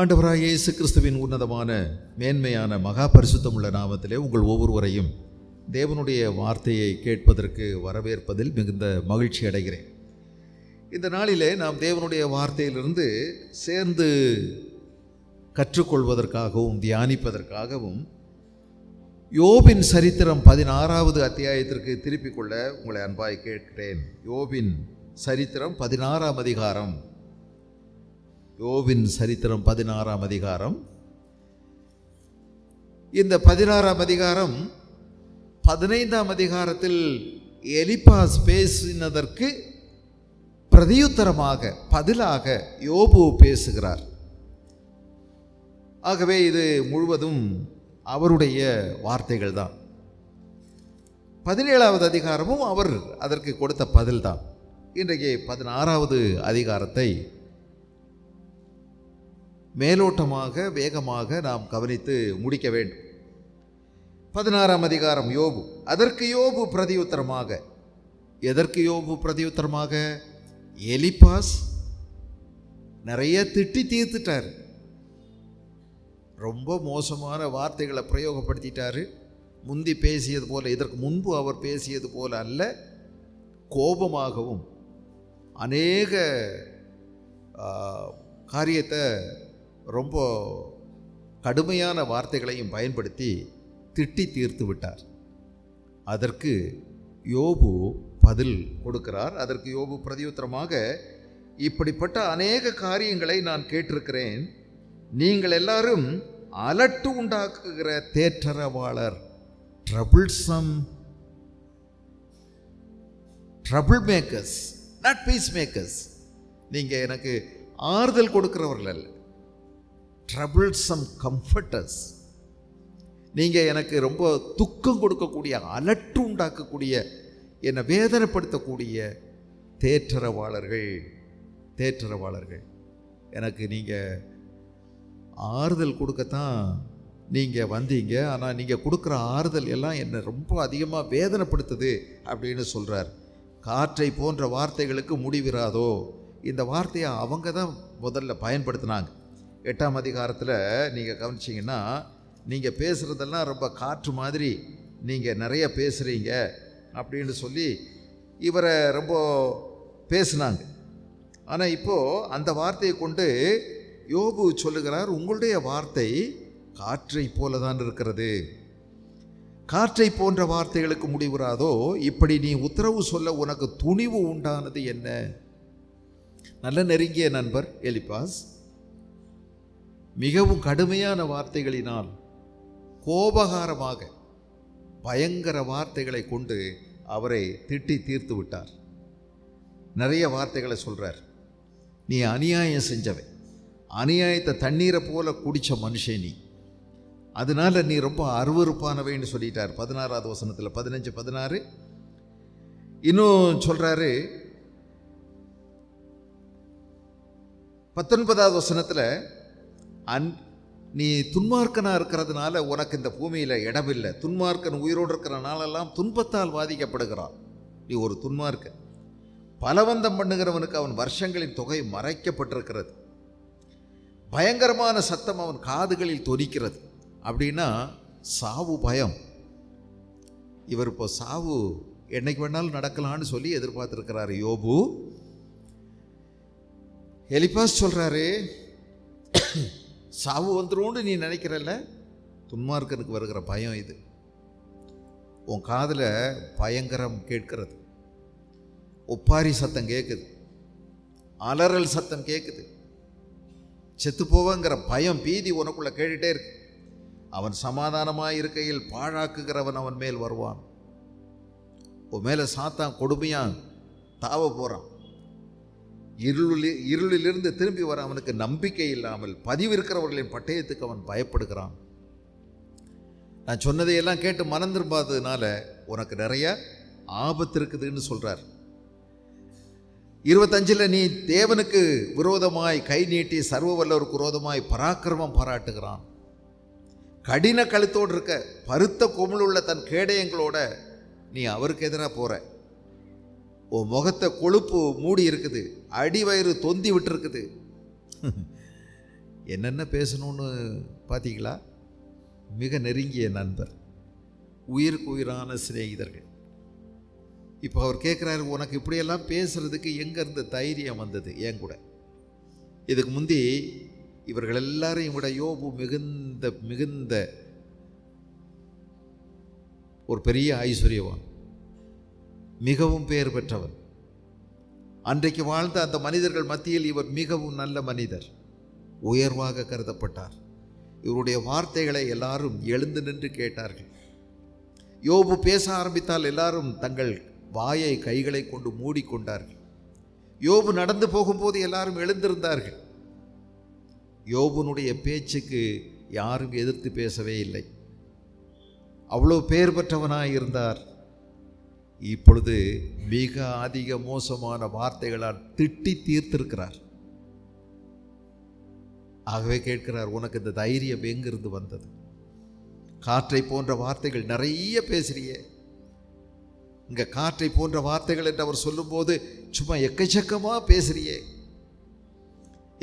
ஆண்டவராகிய இயேசு கிறிஸ்துவின் உன்னதமான மேன்மையான மகா பரிசுத்தமுள்ள நாமத்திலே உங்கள் ஒவ்வொருவரையும் தேவனுடைய வார்த்தையை கேட்பதற்கு வரவேற்பதில் மிகுந்த மகிழ்ச்சி அடைகிறேன். இந்த நாளிலே நாம் தேவனுடைய வார்த்தையிலிருந்து சேர்ந்து கற்றுக்கொள்வதற்காகவும் தியானிப்பதற்காகவும் யோபின் சரித்திரம் 16வது அத்தியாயத்திற்கு திருப்பிக் கொள்ள உங்களை அன்பாய் கேட்கிறேன். யோபின் சரித்திரம் 16ஆம் அதிகாரம். யோபின் சரித்திரம் 16ஆம் அதிகாரம். இந்த 16ஆம் அதிகாரம் 15ஆம் அதிகாரத்தில் எலிப்பாஸ் பேசினதற்கு பிரதியுத்தரமாக பதிலாக யோபு பேசுகிறார். ஆகவே இது முழுவதும் அவருடைய வார்த்தைகள் தான். 17வது அதிகாரமும் அவர் அதற்கு கொடுத்த பதில் தான். இன்றைக்கு 16வது அதிகாரத்தை மேலோட்டமாக வேகமாக நாம் கவனித்து முடிக்க வேண்டும். 16ஆம் அதிகாரம் யோபு. அதற்கு யோபு பிரதியுத்தரமாக, எதற்கு யோபு பிரதியுத்தரமாக? எலிப்பாஸ் நிறைய திட்டி தீர்த்துட்டார். ரொம்ப மோசமான வார்த்தைகளை பிரயோகப்படுத்திட்டாரு. முந்தி பேசியது போல, இதற்கு முன்பு அவர் பேசியது போல அல்ல, கோபமாகவும் அநேக காரியத்தை ரொம்ப கடுமையான வார்த்தைகளையும் பயன்படுத்தி திட்டி தீர்த்து விட்டார். அதற்கு யோபு பதில் கொடுக்கிறார். அதற்கு யோபு பிரதியுத்தரமாக, இப்படிப்பட்ட அநேக காரியங்களை நான் கேட்டிருக்கிறேன். நீங்கள் எல்லாரும் அலட்டு உண்டாக்குகிற தேற்றரவாளர், trouble makers, not peace makers. நீங்கள் எனக்கு ஆறுதல் கொடுக்கிறவர்கள் அல்ல, troublesome comforters. நீங்கள் எனக்கு ரொம்ப துக்கம் கொடுக்கக்கூடிய, அலட்டு உண்டாக்கக்கூடிய, என்னை வேதனைப்படுத்தக்கூடிய தேற்றரவாளர்கள். எனக்கு நீங்கள் ஆறுதல் கொடுக்கத்தான் நீங்கள் வந்தீங்க, ஆனால் நீங்கள் கொடுக்குற ஆறுதல் எல்லாம் என்னை ரொம்ப அதிகமாக வேதனைப்படுத்துது அப்படின்னு சொல்கிறார். காற்றை போன்ற வார்த்தைகளுக்கு முடிவிராதோ, இந்த வார்த்தையை அவங்க தான் முதல்ல பயன்படுத்தினாங்க. 8ஆம் அதிகாரத்தில் நீங்கள் கவனிச்சிங்கன்னா, நீங்கள் பேசுகிறதெல்லாம் ரொம்ப காற்று மாதிரி நீங்கள் நிறைய பேசுகிறீங்க அப்படின்னு சொல்லி இவரை ரொம்ப பேசுனாங்க. ஆனால் இப்போது அந்த வார்த்தையை கொண்டு யோபு சொல்லுகிறார், உங்களுடைய வார்த்தை காற்றை போல தான் இருக்கிறது. காற்றை போன்ற வார்த்தைகளுக்கு முடிவுறாதோ, இப்படி நீ உத்தரவு சொல்ல உனக்கு துணிவு உண்டானது என்ன? நல்ல நெருங்கிய நண்பர் எலிப்பாஸ் மிகவும் கடுமையான வார்த்தைகளினால், கோபகாரமாக பயங்கர வார்த்தைகளை கொண்டு அவரை திட்டி தீர்த்து விட்டார். நிறைய வார்த்தைகளை சொல்கிறார். நீ அநியாயம் செஞ்சவன், அநியாயத்தை தண்ணீரை போல குடித்த மனுஷன் நீ, அதனால நீ ரொம்ப அருவருப்பானவைன்னு சொல்லிட்டார். 16வது வசனத்தில் 15, 16. இன்னும் சொல்கிறாரு 19வது வசனத்தில், நீ துன்மார்க்கனாக இருக்கிறதுனால உனக்கு இந்த பூமியில் இடமில்லை. துன்மார்க்கன் உயிரோடு இருக்கிற நாளெல்லாம் துன்பத்தால் பாதிக்கப்படுகிறான். நீ ஒரு துன்மார்க்கன். பலவந்தம் பண்ணுகிறவனுக்கு அவன் வருஷங்களின் தொகை மறைக்கப்பட்டிருக்கிறது. பயங்கரமான சத்தம் அவன் காதுகளில் தொனிக்கிறது. அப்படின்னா சாவு பயம். இவர் இப்போ சாவு என்னைக்கு வேணாலும் நடக்கலான்னு சொல்லி எதிர்பார்த்துருக்கிறாரு யோபு. எலிப்பாஸ் சொல்கிறாரு, சாவு வந்துரும்னு நீ நினைக்கிறல்ல, துன்மார்க்கனுக்கு வருகிற பயம் இது. உன் காதில் பயங்கரம் கேட்கிறது, ஒப்பாரி சத்தம் கேட்குது, அலறல் சத்தம் கேட்குது, செத்து போவங்கிற பயம், பீதி உனக்குள்ளே கேட்டுகிட்டே இருக்கு. அவன் சமாதானமாக இருக்கையில் பாழாக்குகிறவன் அவன் மேல் வருவான். உன் மேலே சாத்தான் கொடுமையாக தாவ போகிறான். இருளிலிருந்து திரும்பி வர அவனுக்கு நம்பிக்கை இல்லாமல் பதிவு இருக்கிறவர்களின் பட்டயத்துக்கு அவன் பயப்படுகிறான். நான் சொன்னதையெல்லாம் கேட்டு மனம் திரும்பாததுனால உனக்கு நிறைய ஆபத்து இருக்குதுன்னு சொல்கிறார். 25, நீ தேவனுக்கு விரோதமாய் கை நீட்டி சர்வ வல்லவருக்கு விரோதமாய் பராக்கிரமம் பாராட்டுகிறான். கடின கழுத்தோடு இருக்க, பருத்த கொமுளுள்ள தன் கேடயங்களோட நீ அவருக்கு எதிராக போகிற. உன் முகத்தை கொழுப்பு மூடி இருக்குது, அடிவயிறு தொந்தி விட்டு இருக்குது. என்னென்ன பேசணும்னு பார்த்தீங்களா? மிக நெருங்கிய நண்பர், உயிருக்கு உயிரான சிநேகிதர்கள். இப்போ அவர் கேட்குறாரு, உனக்கு இப்படியெல்லாம் பேசுகிறதுக்கு எங்கேருந்து தைரியம் வந்தது என் கூட? இதுக்கு முந்தி இவர்கள் எல்லாரையும் விட யோபு மிகுந்த ஒரு பெரிய ஐஸ்வர்யவான், மிகவும் பெயர் பெற்றவன். அன்றைக்கு வாழ்ந்த அந்த மனிதர்கள் மத்தியில் இவர் மிகவும் நல்ல மனிதர், உயர்வாக கருதப்பட்டார். இவருடைய வார்த்தைகளை எல்லாரும் எழுந்து நின்று கேட்டார்கள். யோபு பேச ஆரம்பித்தால் எல்லாரும் தங்கள் வாயை கைகளை கொண்டு மூடிக்கொண்டார்கள். யோபு நடந்து போகும்போது எல்லாரும் எழுந்திருந்தார்கள். யோபுனுடைய பேச்சுக்கு யாரும் எதிர்த்து பேசவே இல்லை. அவ்வளோ பெயர் பெற்றவனாய் இருந்தார். இப்பொழுது மிக அதிக மோசமான வார்த்தைகளால் திட்டி தீர்த்திருக்கிறார். ஆகவே கேட்கிறார், உனக்கு இந்த தைரியம் எங்கிருந்து வந்தது? காற்றை போன்ற வார்த்தைகள் நிறைய பேசுறியே. இங்கே காற்றை போன்ற வார்த்தைகள் என்று அவர் சொல்லும்போது சும்மா எக்கச்சக்கமாக பேசுறியே,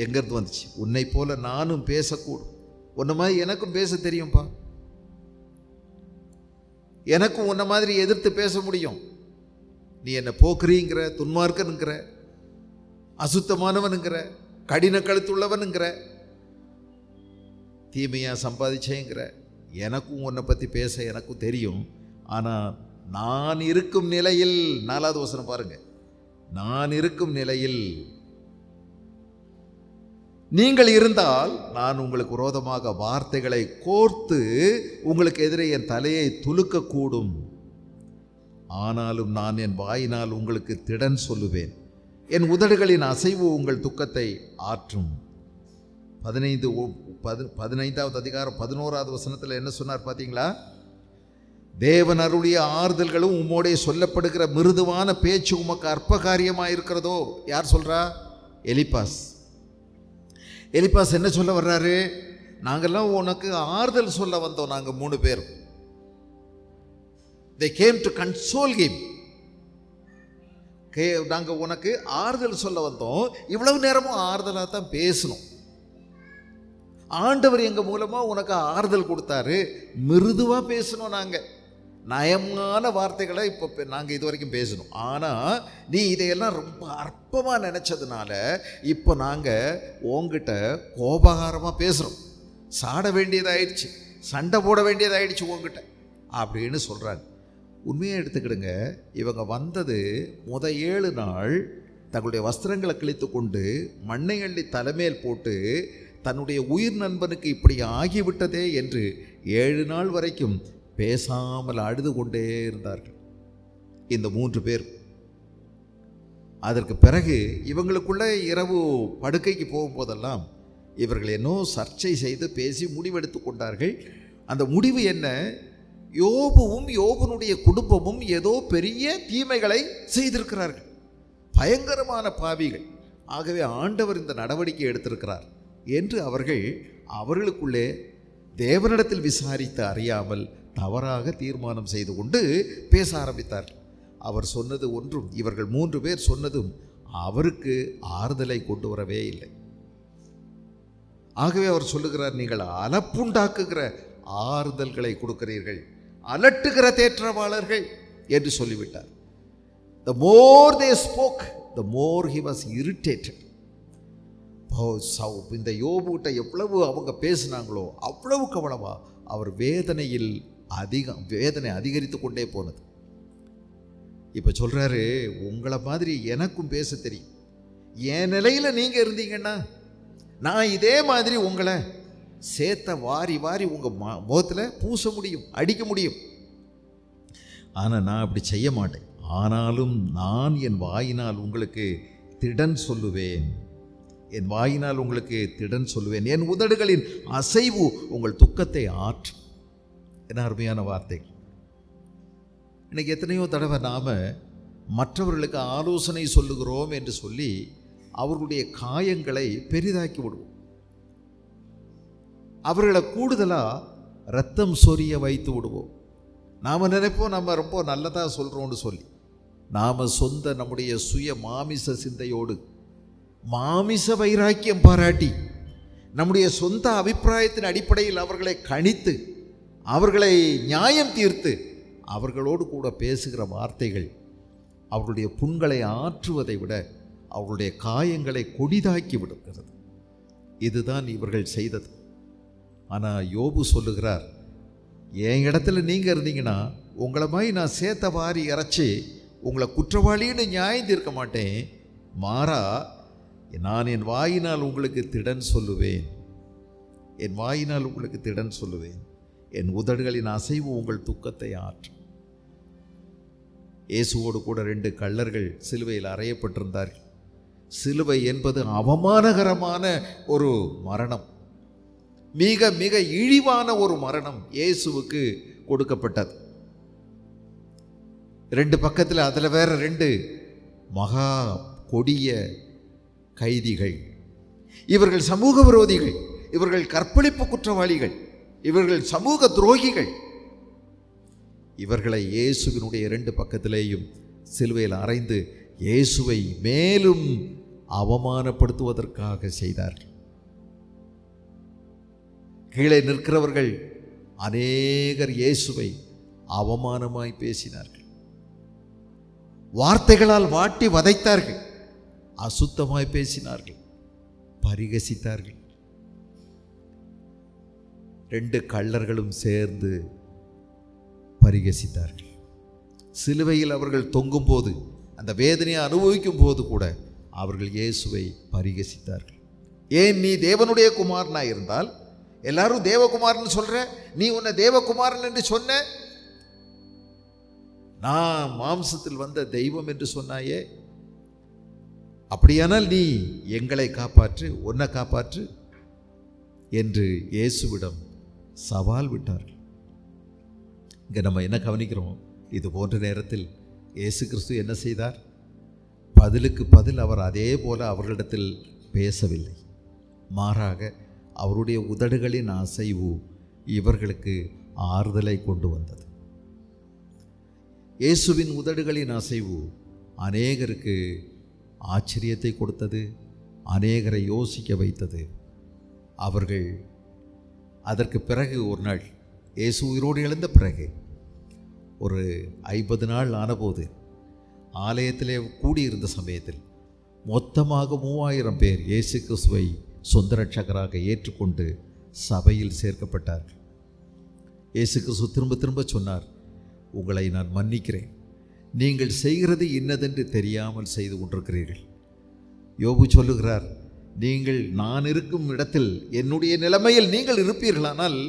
எங்கேருந்து வந்துச்சு? உன்னை போல நானும் பேசக்கூடும், உன்ன மாதிரி எனக்கும் பேச தெரியும்பா, எனக்கும் உன்ன மாதிரி எதிர்த்து பேச முடியும். நீ என்னை போக்குறீங்கிற, துன்மார்க்கனுங்கிற, அசுத்தமானவனுங்கிற, கடின கழுத்துள்ளவனுங்கிற, தீமையாக சம்பாதிச்சேங்கிற, எனக்கும் உன்னை பற்றி பேச எனக்கும் தெரியும். ஆனால் நான் இருக்கும் நிலையில், 4வது வசனம் பாருங்க, நான் இருக்கும் நிலையில் நீங்கள் இருந்தால் நான் உங்களுக்கு விரோதமாக வார்த்தைகளை கோர்த்து உங்களுக்கு எதிரே என் தலையை துலுக்கக்கூடும். ஆனாலும் நான் என் வாயினால் உங்களுக்கு திடன் சொல்லுவேன், என் உதடுகளின் அசைவு உங்கள் துக்கத்தை ஆற்றும். 15வது அதிகாரம் 11வது வசனத்தில் என்ன சொன்னார் பார்த்தீங்களா? தேவன் அருளிய ஆறுதல்களும் உம்மோடைய சொல்லப்படுகிற மிருதுவான பேச்சு உமக்கு அற்ப காரியமாக இருக்கிறதோ. யார் சொல்றா? எலிப்பாஸ். எலிப்பாஸ் என்ன சொல்ல வர்றாரு? நாங்கள்லாம் உனக்கு ஆறுதல் சொல்ல வந்தோம், நாங்கள் 3 பேர். They came to console him. நாங்கள் உனக்கு ஆறுதல் சொல்ல வந்தோம். இவ்வளவு நேரமும் ஆறுதலாக தான் பேசணும். ஆண்டவர் எங்கள் மூலமாக உனக்கு ஆறுதல் கொடுத்தாரு. மிருதுவாக பேசணும், நாங்கள் நயமான வார்த்தைகளை இப்போ நாங்கள் இது வரைக்கும் பேசணும். ஆனால் நீ இதையெல்லாம் ரொம்ப அற்பமாக நினச்சதுனால இப்போ நாங்கள் உங்ககிட்ட கோபகாரமாக பேசுகிறோம். சாட வேண்டியதாயிடுச்சு, சண்டை போட வேண்டியதாயிடுச்சு உங்ககிட்ட அப்படின்னு சொல்கிறாங்க. உண்மையாக எடுத்துக்கிடுங்க, இவங்க வந்தது 7 நாள் தங்களுடைய வஸ்திரங்களை கிழித்து கொண்டு மண்ணை அள்ளி தலைமையில் போட்டு தன்னுடைய உயிர் நண்பனுக்கு இப்படி ஆகிவிட்டதே என்று 7 நாள் வரைக்கும் பேசாமல் அழுது கொண்டே இருந்தார்கள் இந்த 3 பேர். அதற்கு பிறகு இவங்களுக்குள்ள இரவு படுக்கைக்கு போகும்போதெல்லாம் இவர்கள் என்னோ சர்ச்சை செய்து பேசி முடிவெடுத்து கொண்டார்கள். அந்த முடிவு என்ன? யோபுவும் யோபுனுடைய குடும்பமும் ஏதோ பெரிய தீமைகளை செய்திருக்கிறார்கள், பயங்கரமான பாவிகள். ஆகவே ஆண்டவர் இந்த நடவடிக்கை எடுத்திருக்கிறார் என்று அவர்களுக்குள்ளே தேவனிடத்தில் விசாரித்து அறியாமல் தவறாக தீர்மானம் செய்து கொண்டு பேச ஆரம்பித்தார்கள். அவர் சொன்னது ஒன்றும் இவர்கள் 3 பேர் சொன்னதும் அவருக்கு ஆறுதலை கொண்டு வரவே இல்லை. ஆகவே அவர் சொல்லுகிறார், நீங்கள் அலப்புண்டாக்குகிற ஆறுதல்களை கொடுக்கிறீர்கள், அலட்டுகிற தேற்றவாளர்கள் என்று சொல்லிவிட்டார். The more they spoke, the more he was irritated. இந்த யோபுகிட்ட எவ்வளவு அவங்க பேசினாங்களோ அவ்வளவுக்கு அவ்வளவா அவர் வேதனை அதிகரித்து கொண்டே போனது. இப்போ சொல்கிறாரு, உங்களை மாதிரி எனக்கும் பேச தெரியும். என் நிலையில் நீங்கள் இருந்தீங்கன்னா நான் இதே மாதிரி உங்களை சேத்த வாரி வாரி உங்கள் முகத்தில் பூச முடியும், அடிக்க முடியும். ஆனால் நான் அப்படி செய்ய மாட்டேன். ஆனாலும் நான் என் வாயினால் உங்களுக்கு திடன் சொல்லுவேன், என் வாயினால் உங்களுக்கு திடன் சொல்லுவேன், என் உதடுகளின் அசைவு உங்கள் துக்கத்தை ஆற்றும். என்ன அருமையான வார்த்தை. இன்னைக்கு எத்தனையோ தடவை நாம் மற்றவர்களுக்கு ஆலோசனை சொல்லுகிறோம் என்று சொல்லி அவர்களுடைய காயங்களை பெரிதாக்கி விடுவோம். அவர்களை கூடுதலாக ரத்தம் சொரிய வைத்து விடுவோம். நாம் நினைப்போம் நம்ம ரொம்ப நல்லதாக சொல்கிறோன்னு சொல்லி. நாம் நம்முடைய சுய மாமிச சிந்தையோடு மாமிச வைராக்கியம் பாராட்டி நம்முடைய சொந்த அபிப்பிராயத்தின் அடிப்படையில் அவர்களை கணித்து, அவர்களை நியாயம் தீர்த்து, அவர்களோடு கூட பேசுகிற வார்த்தைகள் அவர்களுடைய புண்களை ஆற்றுவதை விட அவர்களுடைய காயங்களை கொடிதாக்கி விடுகிறது. இதுதான் இவர்கள் செய்தது. ஆனால் யோபு சொல்லுகிறார், என் இடத்துல நீங்கள் இருந்தீங்கன்னா உங்களை மாதிரி நான் சேத்த வாரி இறைச்சி உங்களை குற்றவாளின்னு நியாயம் தீர்க்க மாட்டேன். மாறா நான் என் வாயினால் உங்களுக்கு திடன் சொல்லுவேன், என் வாயினால் உங்களுக்கு திடன் சொல்லுவேன், என் உதடுகளின் அசைவு உங்கள் துக்கத்தை ஆற்றும். இயேசுவோடு கூட 2 கள்ளர்கள் சிலுவையில் அறையப்பட்டிருந்தார்கள். சிலுவை என்பது அவமானகரமான ஒரு மரணம், மிக மிக இழிவான ஒரு மரணம் இயேசுவுக்கு கொடுக்கப்பட்டது. 2 பக்கத்தில் அதில் வேற 2 மகா கொடிய கைதிகள். இவர்கள் சமூக விரோதிகள், இவர்கள் கற்பழிப்பு குற்றவாளிகள், இவர்கள் சமூக துரோகிகள். இவர்களை இயேசுவினுடைய 2 பக்கத்திலேயும் சிலுவையில் அறைந்து இயேசுவை மேலும் அவமானப்படுத்துவதற்காக செய்தார்கள். கீழே நிற்கிறவர்கள் அநேகர் இயேசுவை அவமானமாய் பேசினார்கள், வார்த்தைகளால் வாட்டி வதைத்தார்கள், அசுத்தமாய் பேசினார்கள், பரிகசித்தார்கள். 2 கள்ளர்களும் சேர்ந்து பரிகசித்தார்கள். சிலுவையில் அவர்கள் தொங்கும் போது, அந்த வேதனையை அனுபவிக்கும் போது கூட அவர்கள் இயேசுவை பரிகசித்தார்கள். ஏன் நீ தேவனுடைய குமாரனாய் இருந்தால், எல்லாரும் தேவகுமாரன் சொல்ற, நீ உன்னை தேவகுமாரன் என்று சொன்ன, நான் மாம்சத்தில் வந்த தெய்வம் என்று சொன்னாயே, அப்படியானால் நீ எங்களை காப்பாற்று, உன்னை காப்பாற்று என்று இயேசுவிடம் சவால் விட்டார்கள். இங்கே நம்ம என்ன கவனிக்கிறோம்? இது போன்ற நேரத்தில் இயேசு கிறிஸ்து என்ன செய்தார்? பதிலுக்கு பதில் அவர் அதே போல அவர்களிடத்தில் பேசவில்லை. மாறாக அவருடைய உதடுகளின் அசைவு இவர்களுக்கு ஆறுதலை கொண்டு வந்தது. இயேசுவின் உதடுகளின் அசைவு அநேகருக்கு ஆச்சரியத்தை கொடுத்தது, அநேகரை யோசிக்க வைத்தது. அவர்கள் அதற்கு பிறகு ஒரு நாள் இயேசு உயிரோடு எழுந்த பிறகு ஒரு 50 நாள் ஆனபோது ஆலயத்திலே கூடியிருந்த சமயத்தில் மொத்தமாக 3000 பேர் இயேசு கிறிஸ்துவை சொந்த ரட்சகராக ஏற்றுக்கொண்டு சபையில் சேர்க்கப்பட்டார்கள். இயேசு கிறிஸ்து திரும்ப திரும்ப சொன்னார், உங்களை நான் மன்னிக்கிறேன், நீங்கள் செய்கிறது இன்னதென்று தெரியாமல் செய்து கொண்டிருக்கிறீர்கள். யோபு சொல்லுகிறார், நீங்கள் நான் இருக்கும் இடத்தில் என்னுடைய நிலைமையில் நீங்கள் இருப்பீர்களானால்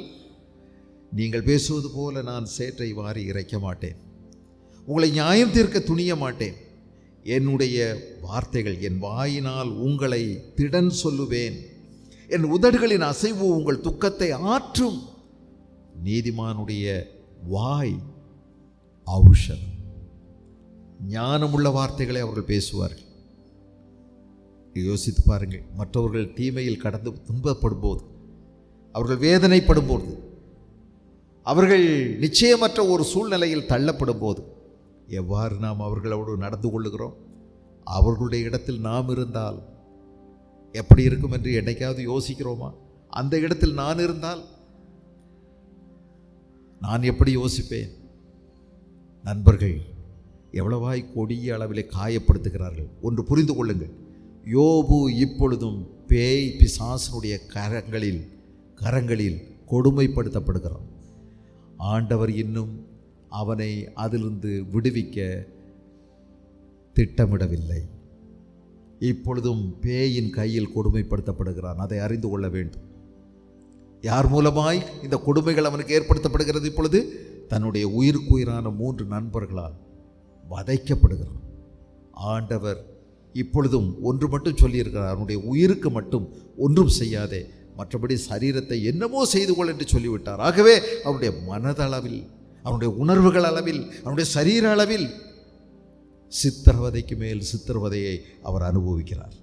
நீங்கள் பேசுவது போல நான் சேற்றை வாரி இறைக்க மாட்டேன், உங்களை நியாயம் தீர்க்க துணிய மாட்டேன். என்னுடைய வார்த்தைகள், என் வாயினால் உங்களை திடன் சொல்லுவேன், என் உதடுகளின் அசைவு உங்கள் துக்கத்தை ஆற்றும். நீதிமானுடைய வாய் ஔஷதம். ஞானமுள்ள வார்த்தைகளை அவர்கள் பேசுவார்கள். யோசித்து பாருங்கள், மற்றவர்கள் தீமையில் கடந்து துன்பப்படும் போது, அவர்கள் வேதனைப்படும் போது, அவர்கள் நிச்சயமற்ற ஒரு சூழ்நிலையில் தள்ளப்படும் போது எவ்வாறு நாம் அவர்களோடு நடந்து கொள்ளுகிறோம்? அவர்களுடைய இடத்தில் நாம் இருந்தால் எப்படி இருக்கும் என்று என்னைக்காவது யோசிக்கிறோமா? அந்த இடத்தில் நான் இருந்தால் நான் எப்படி யோசிப்பேன்? நண்பர்கள் எவ்வளவாய் கொடிய அளவிலே காயப்படுத்துகிறார்கள். ஒன்று புரிந்து கொள்ளுங்கள், யோபு இப்பொழுதும் பேய் பிசாசனுடைய கரங்களில் கொடுமைப்படுத்தப்படுகிறான். ஆண்டவர் இன்னும் அவனை அதிலிருந்து விடுவிக்க திட்டமிடவில்லை. இப்பொழுதும் பேயின் கையில் கொடுமைப்படுத்தப்படுகிறான். அதை அறிந்து கொள்ள வேண்டும். யார் மூலமாய் இந்த கொடுமைகள் அவனுக்கு ஏற்படுத்தப்படுகிறது? இப்பொழுது தன்னுடைய உயிருக்குயிரான 3 நண்பர்களால் வதைக்கப்படுகிறான். ஆண்டவர் இப்பொழுதும் ஒன்று மட்டும் சொல்லியிருக்கிறார், அவனுடைய உயிருக்கு மட்டும் ஒன்றும் செய்யாதே, மற்றபடி சரீரத்தை என்னமோ செய்து கொள் என்று சொல்லிவிட்டார். ஆகவே அவனுடைய மனதளவில், அவனுடைய உணர்வுகள் அளவில், அவனுடைய சரீர அளவில் சித்திரவதைக்கு மேல் சித்திரவதையை அவர் அனுபவிக்கிறார்.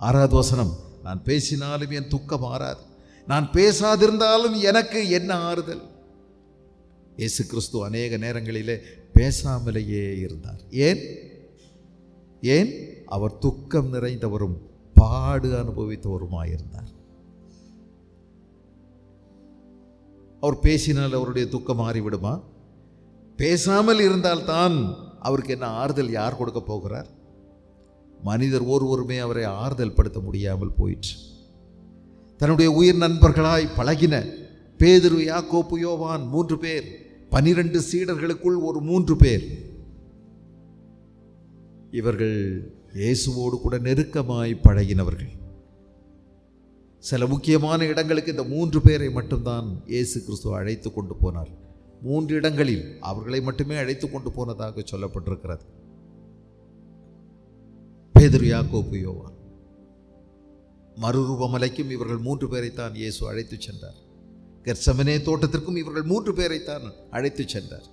6வது வசனம், நான் பேசினாலும் என் துக்கம் ஆறாது, நான் பேசாதிருந்தாலும் எனக்கு என்ன ஆறுதல். இயேசு கிறிஸ்து அநேக நேரங்களிலே பேசாமலேயே இருந்தார். ஏன்? அவர் துக்கம் நிறைந்தவரும் பாடு அனுபவித்தவருமாயிருந்தார். அவர் பேசினால் அவருடைய துக்கம் மாறிவிடுமா? பேசாமல் இருந்தால்தான் அவருக்கு என்ன ஆறுதல் யார் கொடுக்க போகிறார்? மனிதர் ஒருவருமே அவரை ஆறுதல் படுத்த முடியாமல் போயிற்று. தன்னுடைய உயிர் நண்பர்களாய் பழகின பேதுரு, யாக்கோப்பு, யோவான் 3 பேர், 12 சீடர்களுக்குள் ஒரு 3 பேர், இவர்கள் இயேசுவோடு கூட நெருக்கமாய் பழகினவர்கள். சில முக்கியமான இடங்களுக்கு இந்த 3 பேரை மட்டும்தான் இயேசு கிறிஸ்து அழைத்து கொண்டு போனார். 3 இடங்களில் அவர்களை மட்டுமே அழைத்து கொண்டு போனதாக சொல்லப்பட்டிருக்கிறது. பேதுரு, யாக்கோப்பு, யோவான். மறுரூபமலைக்கும் இவர்கள் 3 பேரைத்தான் இயேசு அழைத்து சென்றார். கெத்செமனே தோட்டத்திற்கும் இவர்கள் 3 பேரைத்தான் அழைத்து சென்றார்.